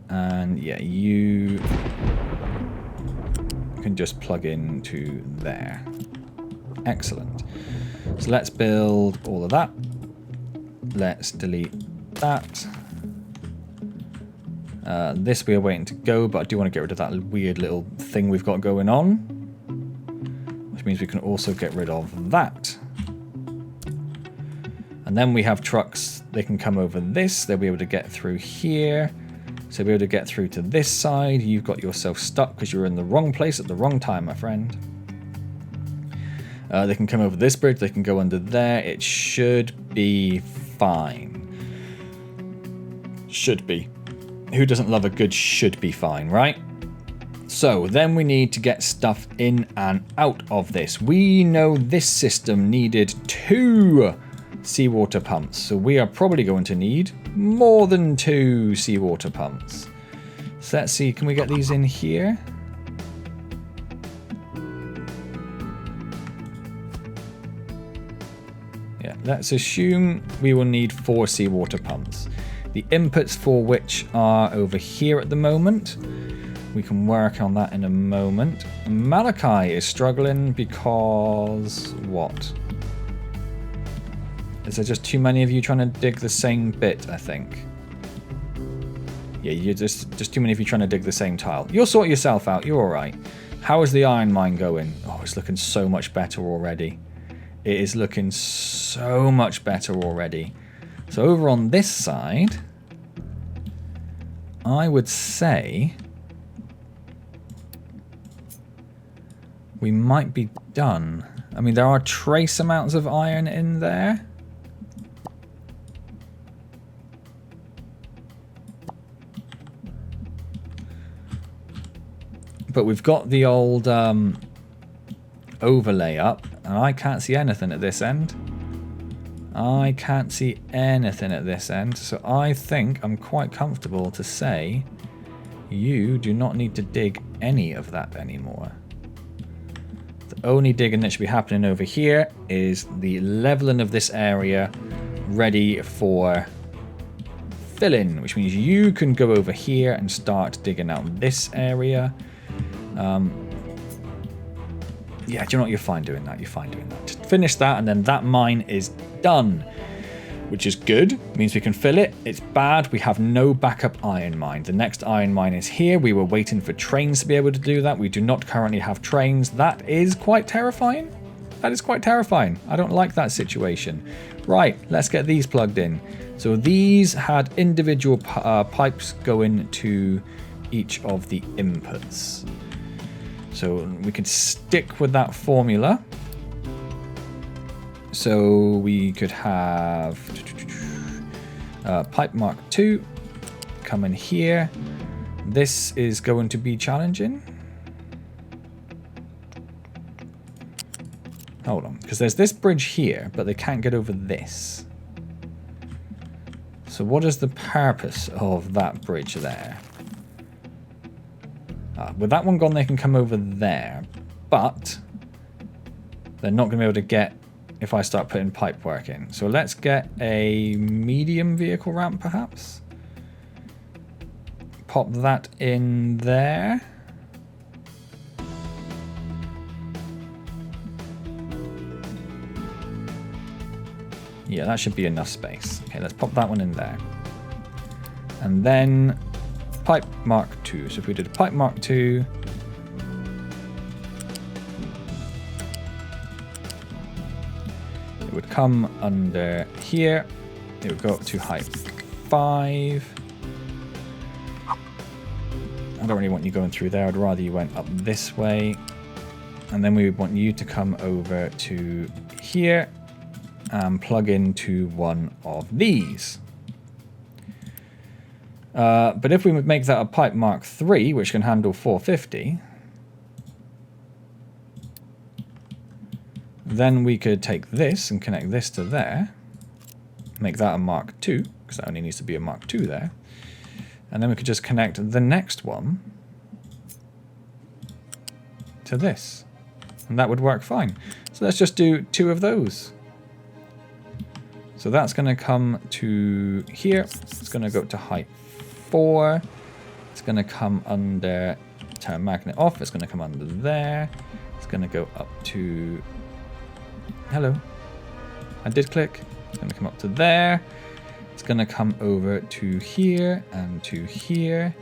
And yeah, you can just plug into there. Excellent. So let's build all of that. Let's delete that. This we are waiting to go, but I do want to get rid of that weird little thing we've got going on, which means we can also get rid of that. And then we have trucks. They can come over this. They'll be able to get through here. So be able to get through to this side. You've got yourself stuck because you were in the wrong place at the wrong time, my friend. They can come over this bridge. They can go under there. It should be fine. Should be. Who doesn't love a good should be fine, right? So then we need to get stuff in and out of this. We know this system needed 2 seawater pumps. So we are probably going to need more than 2 seawater pumps. So let's see, can we get these in here? Yeah, let's assume we will need 4 seawater pumps. The inputs for which are over here at the moment. We can work on that in a moment. Malachi is struggling because what? Is there just too many of you trying to dig the same bit, I think? Yeah, you're just too many of you trying to dig the same tile. You'll sort yourself out, you're alright. How is the iron mine going? Oh, it's looking so much better already. It is looking so much better already. So over on this side, I would say we might be done. I mean, there are trace amounts of iron in there. But we've got the old overlay up, and I can't see anything at this end. I can't see anything at this end, so I think I'm quite comfortable to say you do not need to dig any of that anymore. The only digging that should be happening over here is the leveling of this area ready for filling, which means you can go over here and start digging out this area. Yeah, do you know what? You're fine doing that. You're fine doing that. Just finish that, and then that mine is done, which is good. It means we can fill it. It's bad. We have no backup iron mine. The next iron mine is here. We were waiting for trains to be able to do that. We do not currently have trains. That is quite terrifying. That is quite terrifying. I don't like that situation. Right, let's get these plugged in. So these had individual pipes going to each of the inputs. So we could stick with that formula. So we could have pipe mark 2 come in here. This is going to be challenging. Hold on, because there's this bridge here, but they can't get over this. So what is the purpose of that bridge there? With that one gone, they can come over there, but they're not going to be able to get if I start putting pipe work in. So let's get a medium vehicle ramp, perhaps. Pop that in there. Yeah, that should be enough space. Okay, let's pop that one in there. And then pipe mark 2. So if we did a pipe mark 2, it would come under here. It would go up to height 5. I don't really want you going through there. I'd rather you went up this way. And then we would want you to come over to here and plug into one of these. But if we would make that a pipe Mark III, which can handle 450, then we could take this and connect this to there, make that a Mark II, because that only needs to be a Mark II there, and then we could just connect the next one to this, and that would work fine. So let's just do 2 of those. So that's going to come to here. It's going to go to height 4. It's going to come under, turn magnet off. It's going to come under there. It's going to go up to, hello. I did click. It's going to come up to there. It's going to come over to here and to here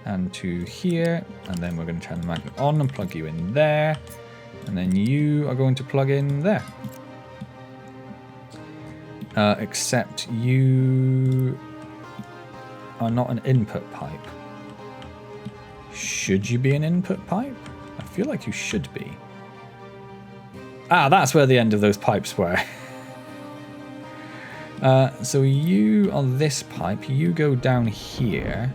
and to here. And then we're going to turn the magnet on and plug you in there. And then you are going to plug in there. Except you are not an input pipe. Should you be an input pipe? I feel like you should be. Ah, that's where the end of those pipes were. So you on this pipe, you go down here.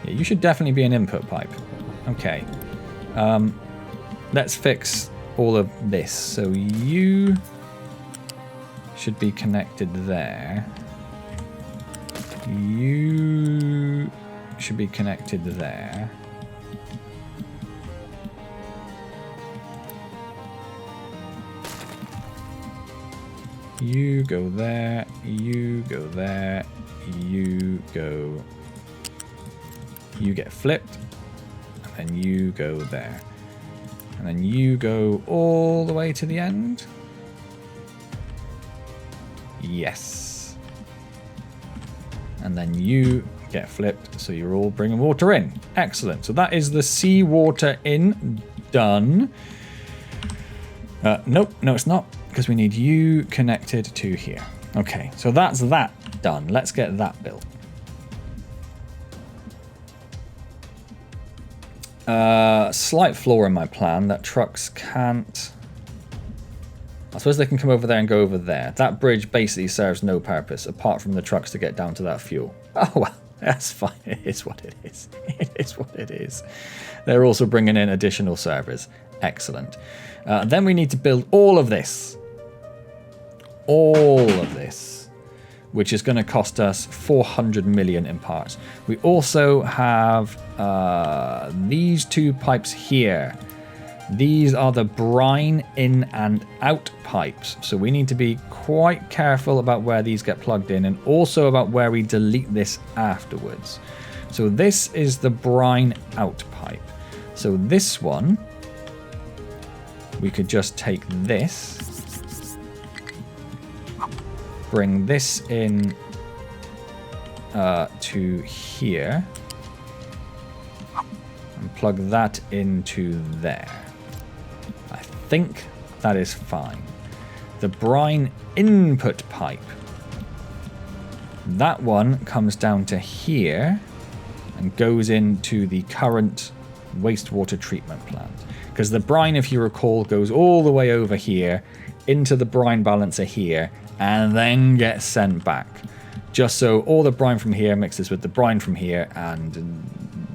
Yeah, you should definitely be an input pipe. Okay. Let's fix all of this. So you should be connected there. You should be connected there. You go there, you go there, you go. You get flipped, and then you go there. And then you go all the way to the end. Yes. And then you get flipped, so you're all bringing water in. Excellent. So that is the seawater in. Done. Nope, no it's not, because we need you connected to here. Okay, so that's that done. Let's get that built. Slight flaw in my plan that trucks can't. I suppose they can come over there and go over there. That bridge basically serves no purpose apart from the trucks to get down to that fuel. Oh well, that's fine. It is what it is. It is what it is. They're also bringing in additional servers. Excellent. Then we need to build all of this. All of this. Which is going to cost us 400 million in parts. We also have these 2 pipes here. These are the brine in and out pipes. So we need to be quite careful about where these get plugged in and also about where we delete this afterwards. So this is the brine out pipe. So this one, we could just take this, bring this in to here, and plug that into there. I think that is fine. The brine input pipe, that one comes down to here and goes into the current wastewater treatment plant. Because the brine, if you recall, goes all the way over here into the brine balancer here and then gets sent back. Just so all the brine from here mixes with the brine from here, and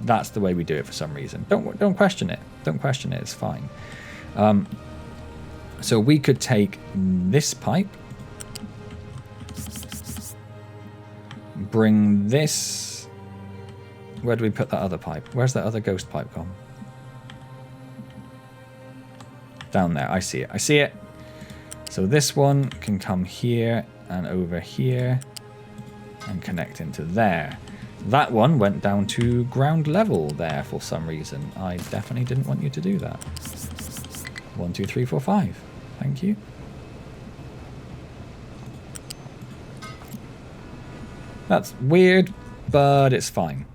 that's the way we do it for some reason. Don't question it. Don't question it. It's fine. So we could take this pipe, bring this. Where do we put that other pipe? Where's that other ghost pipe gone? Down there. I see it. I see it. So this one can come here and over here and connect into there. That one went down to ground level there for some reason. I definitely didn't want you to do that. 1, 2, 3, 4, 5. Thank you. That's weird, but it's fine.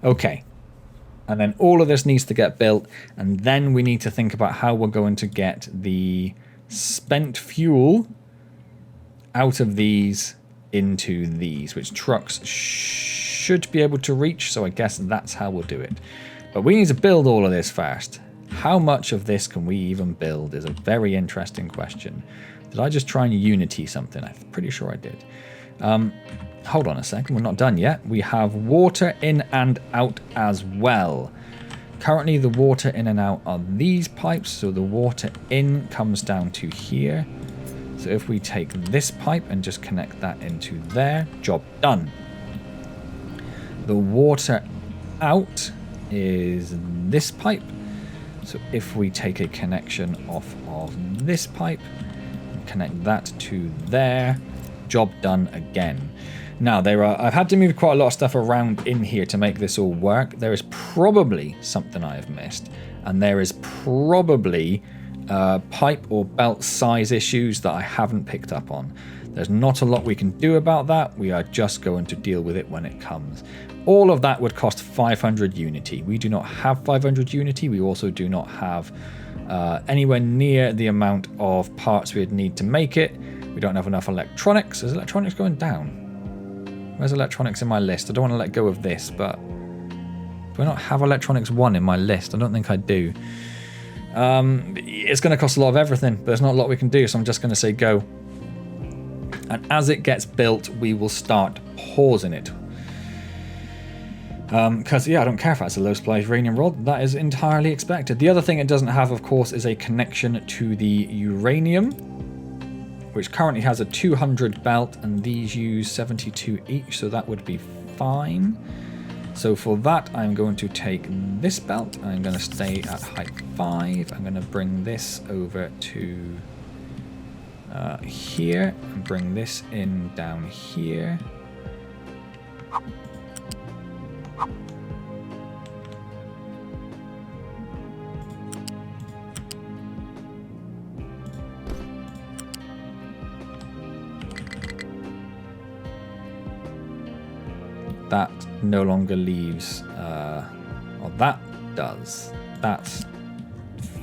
Okay. And then all of this needs to get built, and then we need to think about how we're going to get the spent fuel out of these into these, which trucks should be able to reach, so I guess that's how we'll do it. But we need to build all of this first. How much of this can we even build is a very interesting question. Did I just try and Unity something? I'm pretty sure I did. Hold on a second, we're not done yet. We have water in and out as well. Currently the water in and out are these pipes, so the water in comes down to here. So if we take this pipe and just connect that into there, job done. The water out is this pipe. So if we take a connection off of this pipe, and connect that to there, job done again. Now I've had to move quite a lot of stuff around in here to make this all work. There is probably something I have missed, and there is probably pipe or belt size issues that I haven't picked up on. There's not a lot we can do about that. We are just going to deal with it when it comes. All of that would cost 500 Unity. We do not have 500 Unity. We also do not have anywhere near the amount of parts we'd need to make it. We don't have enough electronics. Is electronics going down? Where's electronics in my list? I don't want to let go of this, but do I not have electronics 1 in my list? I don't think I do. It's going to cost a lot of everything, but there's not a lot we can do, so I'm just going to say go. And as it gets built, we will start pausing it. Because, yeah, I don't care if that's a low supply uranium rod. That is entirely expected. The other thing it doesn't have, of course, is a connection to the uranium, which currently has a 200 belt, and these use 72 each, so that would be fine. So for that, I'm going to take this belt. I'm going to stay at height 5. I'm going to bring this over to here, and bring this in down here. That no longer leaves, well, that does. That's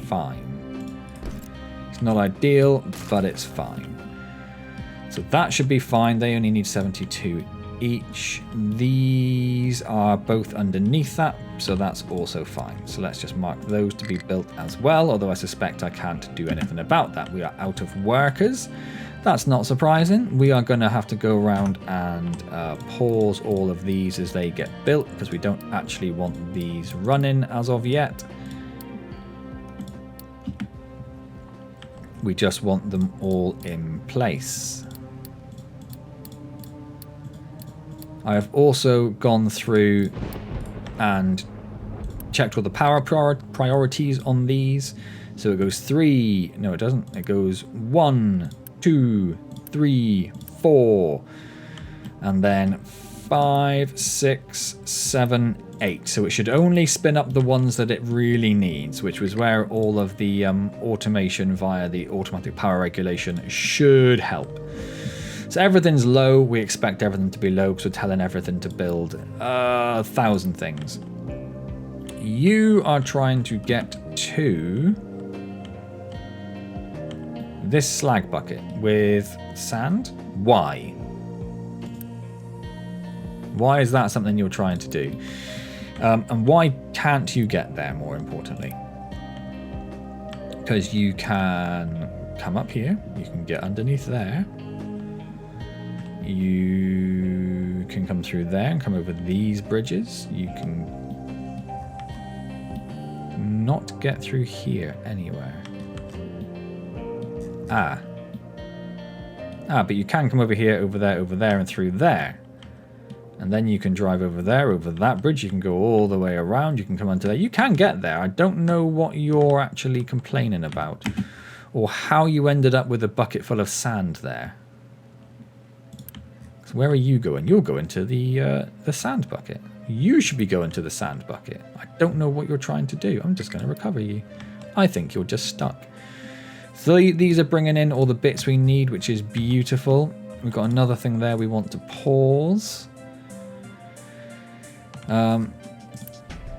fine. It's not ideal, but it's fine. So that should be fine. They only need 72 each. These are both underneath that, so that's also fine. So let's just mark those to be built as well, although I suspect I can't do anything about that. We are out of workers. That's not surprising. We are going to have to go around and pause all of these as they get built, because we don't actually want these running as of yet. We just want them all in place. I have also gone through and checked all the power priorities on these. So it goes 3, no it doesn't, it goes 1, 2, 3, 4, and then 5, 6, 7, 8. So it should only spin up the ones that it really needs, which was where all of the automation via the automatic power regulation should help. So everything's low. We expect everything to be low because we're telling everything to build 1,000 things. You are trying to get to this slag bucket with sand. Why? Why is that something you're trying to do? And why can't you get there, more importantly? Because you can come up here. You can get underneath there. You can come through there and come over these bridges. You can not get through here anywhere. But you can come over here, over there, and through there. And then you can drive over there, over that bridge. You can go all the way around. You can come onto there. You can get there. I don't know what you're actually complaining about, or how you ended up with a bucket full of sand there. So where are you going? You're going to the sand bucket. You should be going to the sand bucket. I don't know what you're trying to do. I'm just going to recover you. I think you're just stuck. So these are bringing in all the bits we need, which is beautiful. We've got another thing there we want to pause.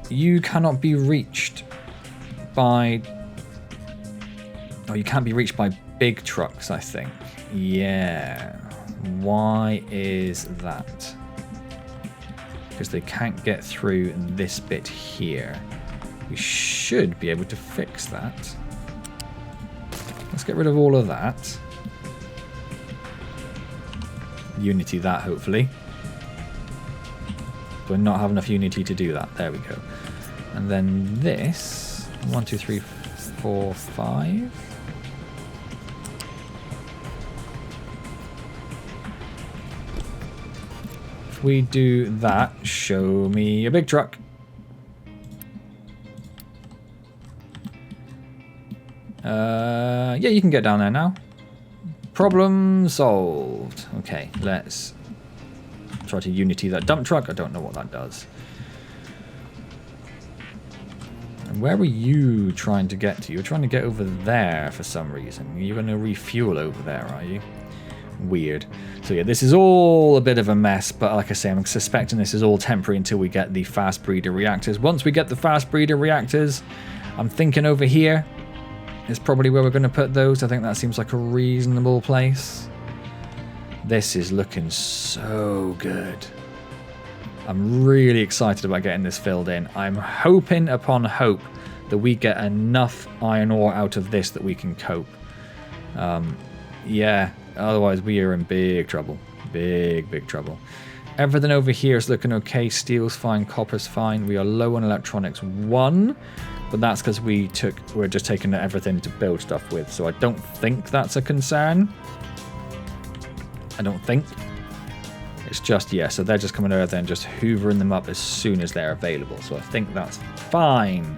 You cannot be reached by... Oh, you can't be reached by big trucks, I think. Yeah. Why is that? Because they can't get through this bit here. We should be able to fix that. Let's get rid of all of that. Unity that, hopefully. Do I not have enough Unity to do that? There we go. And then this, 1, 2, 3, 4, 5. If we do that, show me a big truck. Yeah, you can get down there now. Problem solved. Okay, let's try to Unity that dump truck. I don't know what that does. And where were you trying to get to? You're trying to get over there for some reason. You're going to refuel over there, are you? Weird. So yeah, this is all a bit of a mess, but like I say, I'm suspecting this is all temporary until we get the fast breeder reactors. Once we get the fast breeder reactors, I'm thinking over here is probably where we're going to put those. I think that seems like a reasonable place. This is looking so good. I'm really excited about getting this filled in. I'm hoping upon hope that we get enough iron ore out of this that we can cope. Yeah, otherwise we are in big trouble. Big trouble. Everything over here is looking okay. Steel's fine, copper's fine. We are low on electronics 1. But that's because we're just taking everything to build stuff with. So I don't think that's a concern. I don't think. It's just, yeah, so they're just coming over there and just hoovering them up as soon as they're available. So I think that's fine.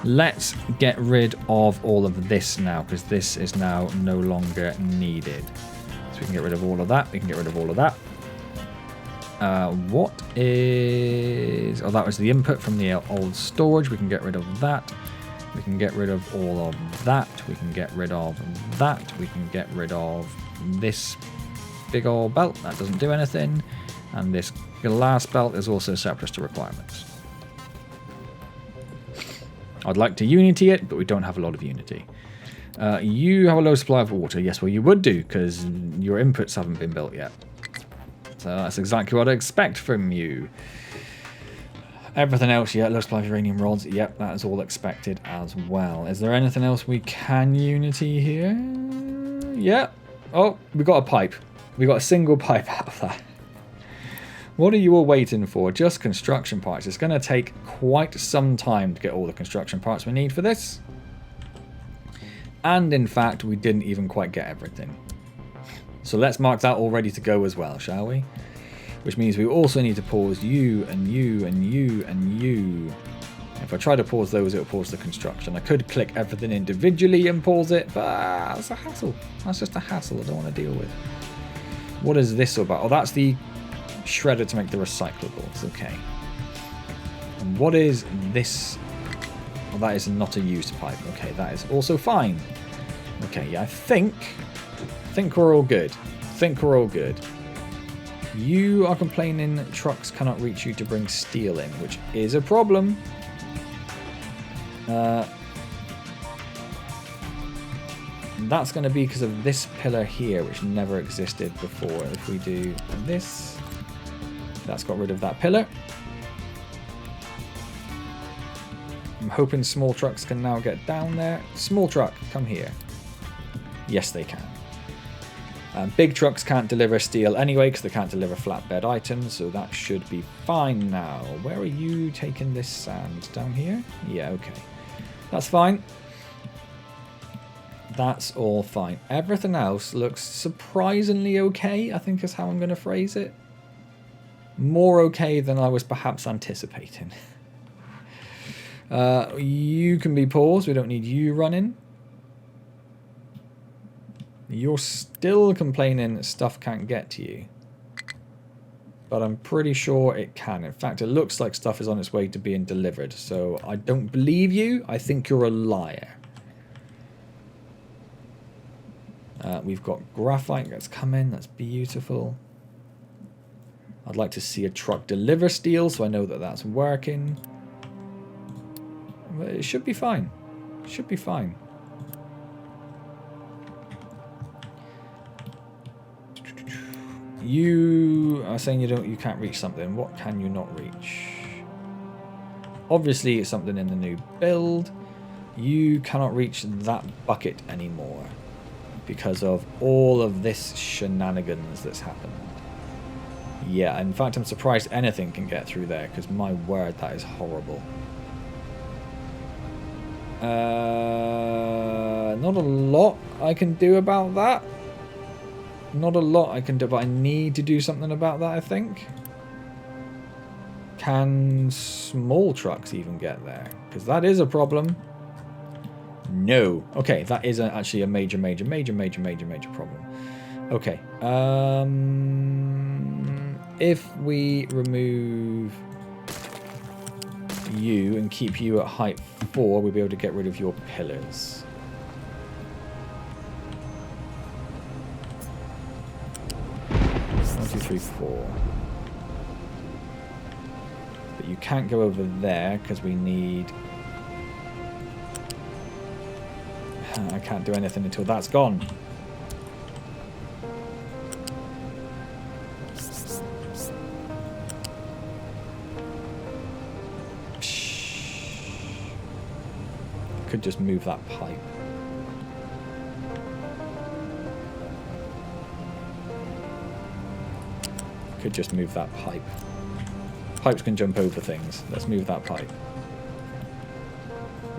Let's get rid of all of this now, because this is now no longer needed. So we can get rid of all of that. We can get rid of all of that. What is... Oh, that was the input from the old storage. We can get rid of that. We can get rid of all of that. We can get rid of that. We can get rid of this big old belt. That doesn't do anything. And this glass belt is also surplus to requirements. I'd like to Unity it, but we don't have a lot of Unity. You have a low supply of water. Yes, well, you would do, because your inputs haven't been built yet. So that's exactly what I expect from you. Everything else, yeah, low supply of uranium rods. Yep, that is all expected as well. Is there anything else we can Unity here? Yeah. Oh, we got a pipe. We got a single pipe out of that. What are you all waiting for? Just construction parts. It's going to take quite some time to get all the construction parts we need for this. And in fact, we didn't even quite get everything. So let's mark that all ready to go as well, shall we? Which means we also need to pause you and you and you and you. If I try to pause those, it'll pause the construction. I could click everything individually and pause it, but that's a hassle. That's just a hassle I don't want to deal with. What is this all about? Oh, that's the shredder to make the recyclables. Okay. And what is this? Well, that is not a used pipe. Okay, that is also fine. Okay, yeah, I think we're all good. We're all good. You are complaining trucks cannot reach you to bring steel in, which is a problem. That's going to be because of this pillar here, which never existed before. If we do this, that's got rid of that pillar. I'm hoping small trucks can now get down there. Small truck, come here. Yes, they can. Big trucks can't deliver steel anyway because they can't deliver flatbed items, so that should be fine now. Where are you taking this sand? Down here? Yeah, okay. That's fine. That's all fine. Everything else looks surprisingly okay, I think is how I'm going to phrase it. More okay than I was perhaps anticipating. You can be paused. We don't need you running. You're still complaining stuff can't get to you. But I'm pretty sure it can. In fact, it looks like stuff is on its way to being delivered. So I don't believe you. I think you're a liar. We've got graphite that's coming. That's beautiful. I'd like to see a truck deliver steel so I know that that's working. But it should be fine. It should be fine. You are saying you can't reach something. What can you not reach? Obviously, it's something in the new build. You cannot reach that bucket anymore because of all of this shenanigans that's happened. Yeah, in fact, I'm surprised anything can get through there, because my word, that is horrible. Not a lot I can do about that. Not a lot I can do, but I need to do something about that, I think. Can small trucks even get there? Because that is a problem. No. Okay, that is actually a major problem. Okay. If we remove you and keep you at height 4, we'll be able to get rid of your pillars. One, two, three, 4. But you can't go over there because we need... I can't do anything until that's gone. Could just move that pipe. Could just move that pipe. Pipes can jump over things. Let's move that pipe.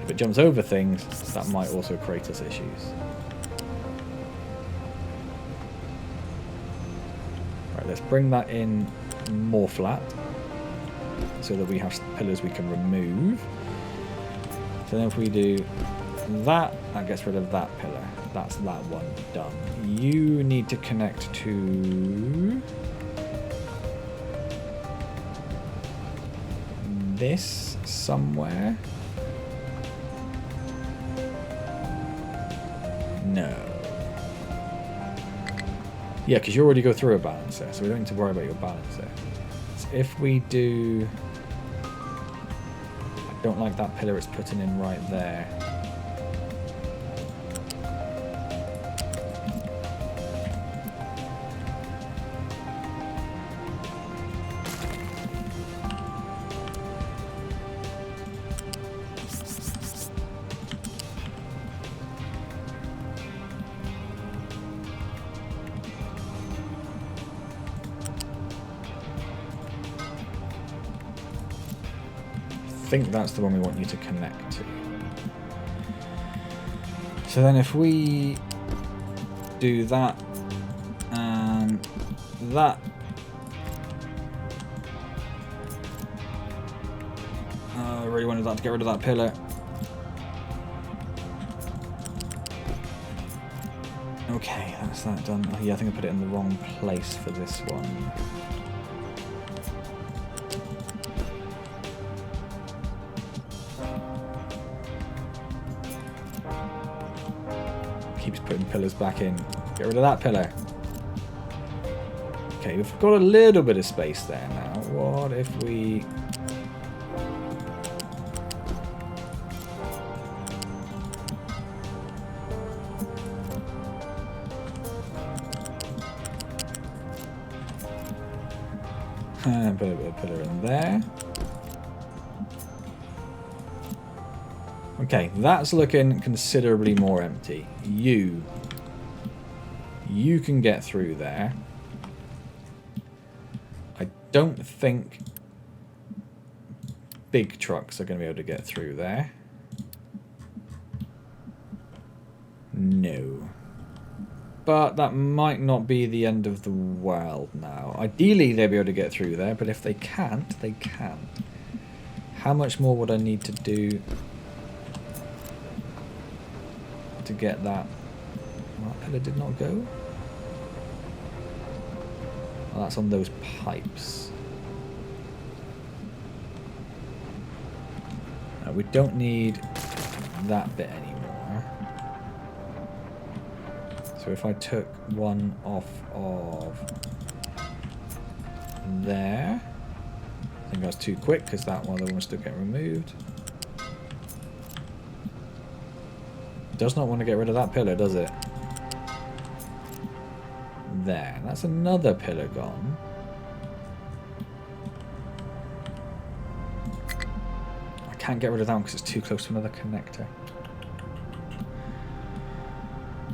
If it jumps over things, that might also create us issues. Right, let's bring that in more flat so that we have pillars we can remove. So then if we do that, that gets rid of that pillar. That's that one done. You need to connect to this somewhere. No. Yeah, because you already go through a balancer, so we don't need to worry about your balancer. So if we do... Don't like that pillar it's putting in right there. I think that's the one we want you to connect to. So then if we do that and that, I really wanted that to get rid of that pillar. Okay, that's that done. Oh, yeah, I think I put it in the wrong place for this one. Keeps putting pillars back in. Get rid of that pillar. Okay, we've got a little bit of space there now. What if we... put a bit of pillar in there. Okay, that's looking considerably more empty. You can get through there. I don't think big trucks are going to be able to get through there. No. But that might not be the end of the world now. Ideally, they'll be able to get through there, but if they can't, they can't. How much more would I need to do to get that? That pillar did not go. Oh, that's on those pipes. No, we don't need that bit anymore. So if I took one off of there, I think I was too quick because that one wants to get removed. Does not want to get rid of that pillar, does it? There. That's another pillar gone. I can't get rid of that one because it's too close to another connector.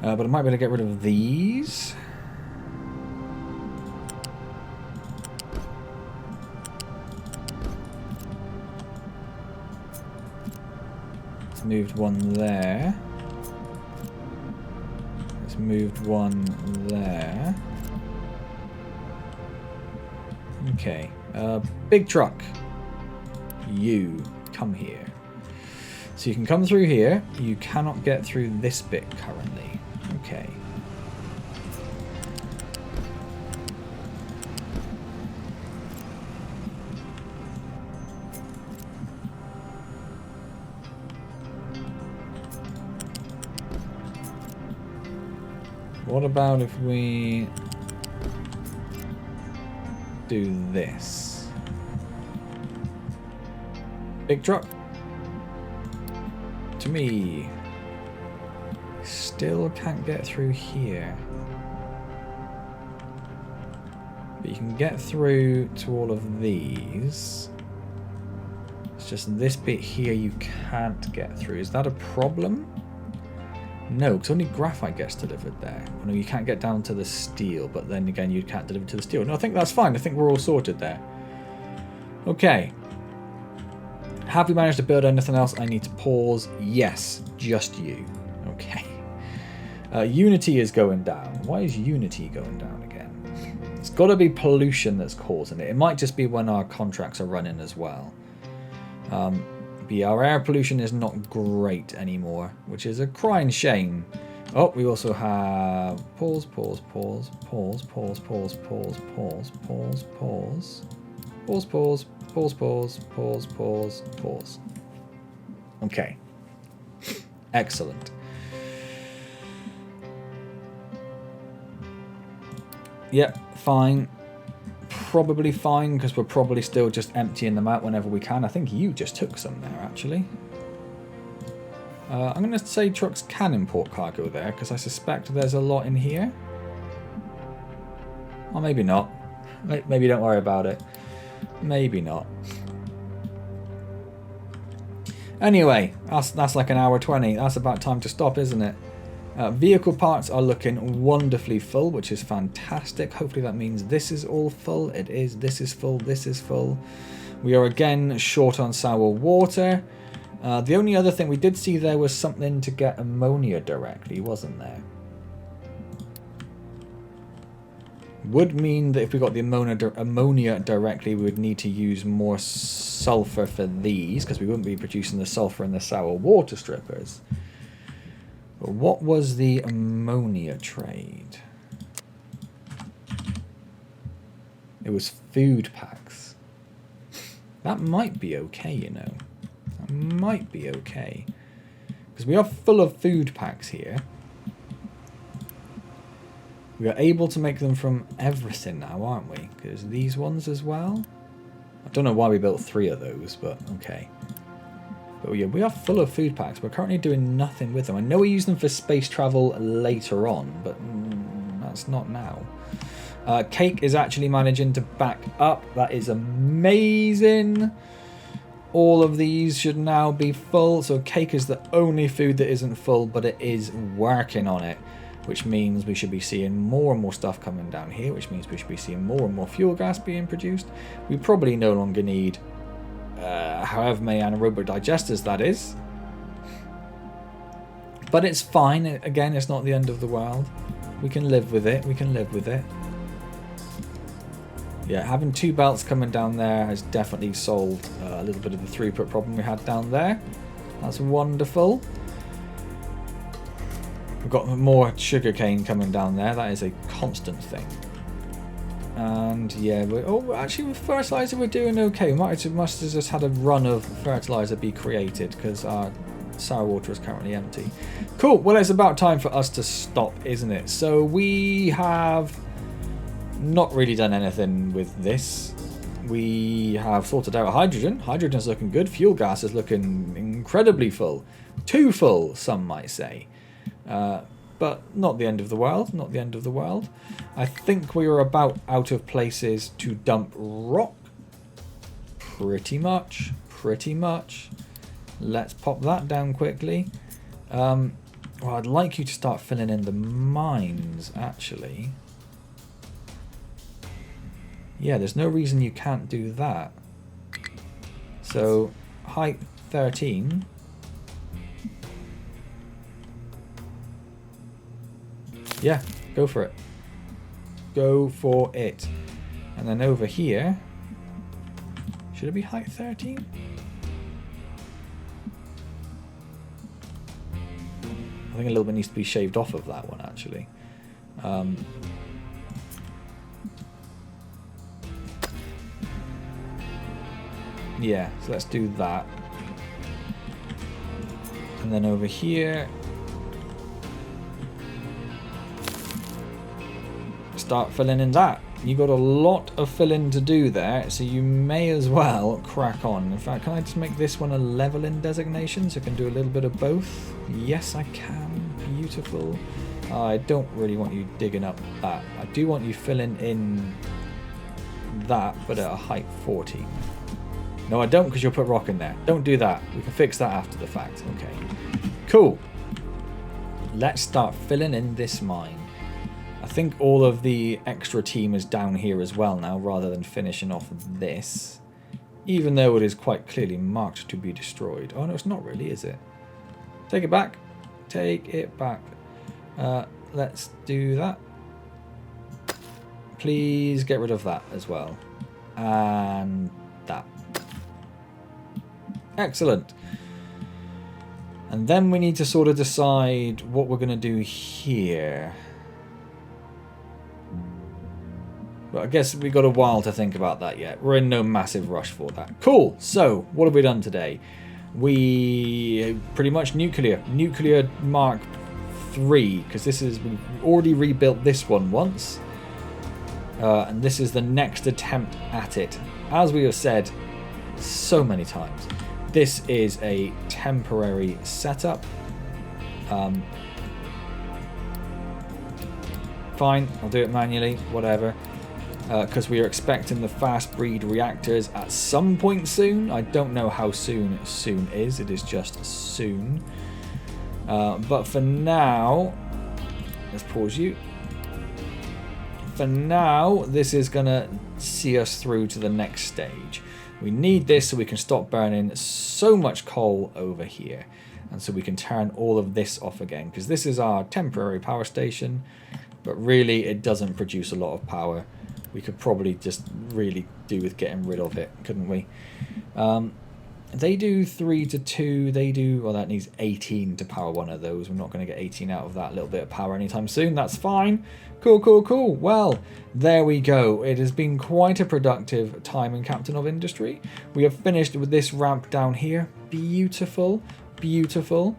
But I might be able to get rid of these. It's moved one there. It's moved one there. Okay. Big truck. You come here. So you can come through here. You cannot get through this bit currently. Okay. What about if we do this? Big truck. To me. Still can't get through here. But you can get through to all of these. It's just this bit here you can't get through. Is that a problem? No, because only graphite gets delivered there. No, you can't get down to the steel, but then again you can't deliver to the steel. No, I think that's fine. I think we're all sorted there. Okay. Have we managed to build anything else? I need to pause. Yes, just you. Okay. Unity is going down. Why is Unity going down again? It's got to be pollution that's causing it. It might just be when our contracts are running as well. But yeah, our air pollution is not great anymore, which is a crying shame. Oh, we also have pause. Okay. Excellent. Yep, fine. Probably fine, because we're probably still just emptying them out whenever we can. I think you just took some there, actually. I'm going to say trucks can import cargo there, because I suspect there's a lot in here. Or maybe not. Maybe don't worry about it. Maybe not. Anyway, that's like an hour 20. That's about time to stop, isn't it? Vehicle parts are looking wonderfully full, which is fantastic. Hopefully that means this is all full. It is. This is full. This is full. We are again short on sour water. The only other thing we did see there was something to get ammonia directly, wasn't there? Would mean that if we got the ammonia directly, we would need to use more sulfur for these, because we wouldn't be producing the sulfur in the sour water strippers. But what was the ammonia trade? It was food packs. That might be okay, you know. That might be okay. Because we are full of food packs here. We are able to make them from everything now, aren't we? Because these ones as well. I don't know why we built 3 of those, but okay. But yeah, we are full of food packs. We're currently doing nothing with them. I know we use them for space travel later on, but that's not now. Cake is actually managing to back up. That is amazing. All of these should now be full. So cake is the only food that isn't full, but it is working on it. Which means we should be seeing more and more stuff coming down here, which means we should be seeing more and more fuel gas being produced. We probably no longer need however many anaerobic digesters that is. But it's fine. Again, it's not the end of the world. We can live with it. We can live with it. Yeah, having 2 belts coming down there has definitely solved a little bit of the throughput problem we had down there. That's wonderful. We've got more sugarcane coming down there. That is a constant thing. And yeah, actually with fertilizer we're doing okay. We must have just had a run of fertilizer be created because our sour water is currently empty. Cool. Well, it's about time for us to stop, isn't it? So we have not really done anything with this. We have sorted out hydrogen. Hydrogen is looking good. Fuel gas is looking incredibly full. Too full, some might say. But not the end of the world. Not the end of the world. I think we are about out of places to dump rock. Pretty much. Pretty much. Let's pop that down quickly. Well, I'd like you to start filling in the mines, actually. Yeah, there's no reason you can't do that. So, height 13. Yeah, go for it. Go for it. And then over here, should it be height 13? I think a little bit needs to be shaved off of that one, actually. Yeah, so let's do that. And then over here, start filling in that. You got a lot of filling to do there, so you may as well crack on. In fact, can I just make this one a leveling designation so I can do a little bit of both? Yes, I can. Beautiful. I don't really want you digging up that. I do want you filling in that, but at a height 14. No, I don't, because you'll put rock in there. Don't do that. We can fix that after the fact. Okay. Cool. Let's start filling in this mine. I think all of the extra team is down here as well now, rather than finishing off this. Even though it is quite clearly marked to be destroyed. Oh, no, it's not really, is it? Take it back. Take it back. Let's do that. Please get rid of that as well. And that. Excellent. And then we need to sort of decide what we're going to do here. But I guess we've got a while to think about that yet. We're in no massive rush for that. Cool. So, what have we done today? We pretty much nuclear Mark 3, because this is, we've already rebuilt this one once. And this is the next attempt at it. As we have said so many times, this is a temporary setup. Fine, I'll do it manually, whatever. Because we are expecting the fast breed reactors at some point soon. I don't know how soon is. It is just soon. But for now, let's pause you. For now, this is going to see us through to the next stage. We need this so we can stop burning so much coal over here. And so we can turn all of this off again. Because this is our temporary power station. But really, it doesn't produce a lot of power. We could probably just really do with getting rid of it, couldn't we? They do 3 to 2. They do, well, that needs 18 to power one of those. We're not going to get 18 out of that little bit of power anytime soon. That's fine. Cool, cool, cool. Well, there we go. It has been quite a productive time in Captain of Industry. We have finished with this ramp down here. Beautiful, beautiful.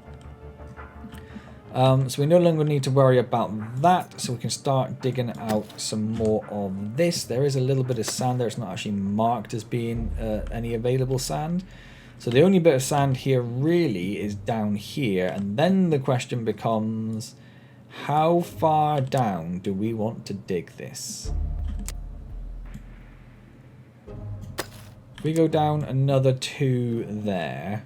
So we no longer need to worry about that, so we can start digging out some more of this. There is a little bit of sand there. It's not actually marked as being any available sand. So the only bit of sand here really is down here, and then the question becomes, how far down do we want to dig this? If we go down another 2 there...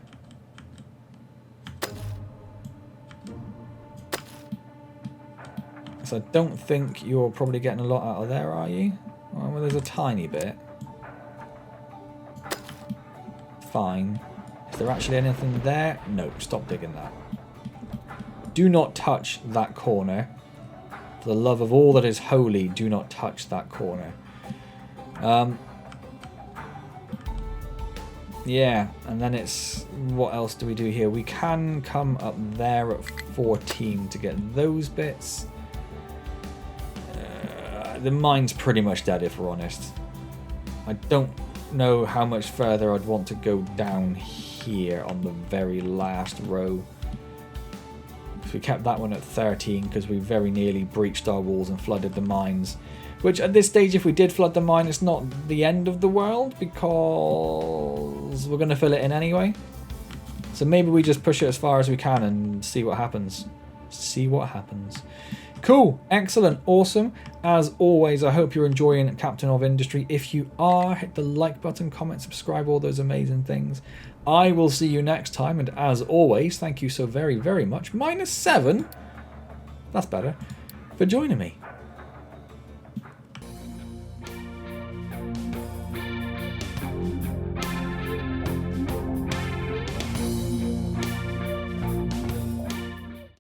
So I don't think you're probably getting a lot out of there, are you? Well, there's a tiny bit. Fine. Is there actually anything there? No, stop digging that. Do not touch that corner. For the love of all that is holy, do not touch that corner. Yeah, and then it's... What else do we do here? We can come up there at 14 to get those bits. The mine's pretty much dead, if we're honest. I don't know how much further I'd want to go down here on the very last row. If we kept that one at 13, because we very nearly breached our walls and flooded the mines. Which, at this stage, if we did flood the mine, it's not the end of the world, because we're going to fill it in anyway. So maybe we just push it as far as we can and see what happens. See what happens. Cool, excellent, awesome. As always, I hope you're enjoying Captain of Industry. If you are, hit the like button, comment, subscribe, all those amazing things. I will see you next time, and as always, thank you so very, very much, -7, that's better, for joining me.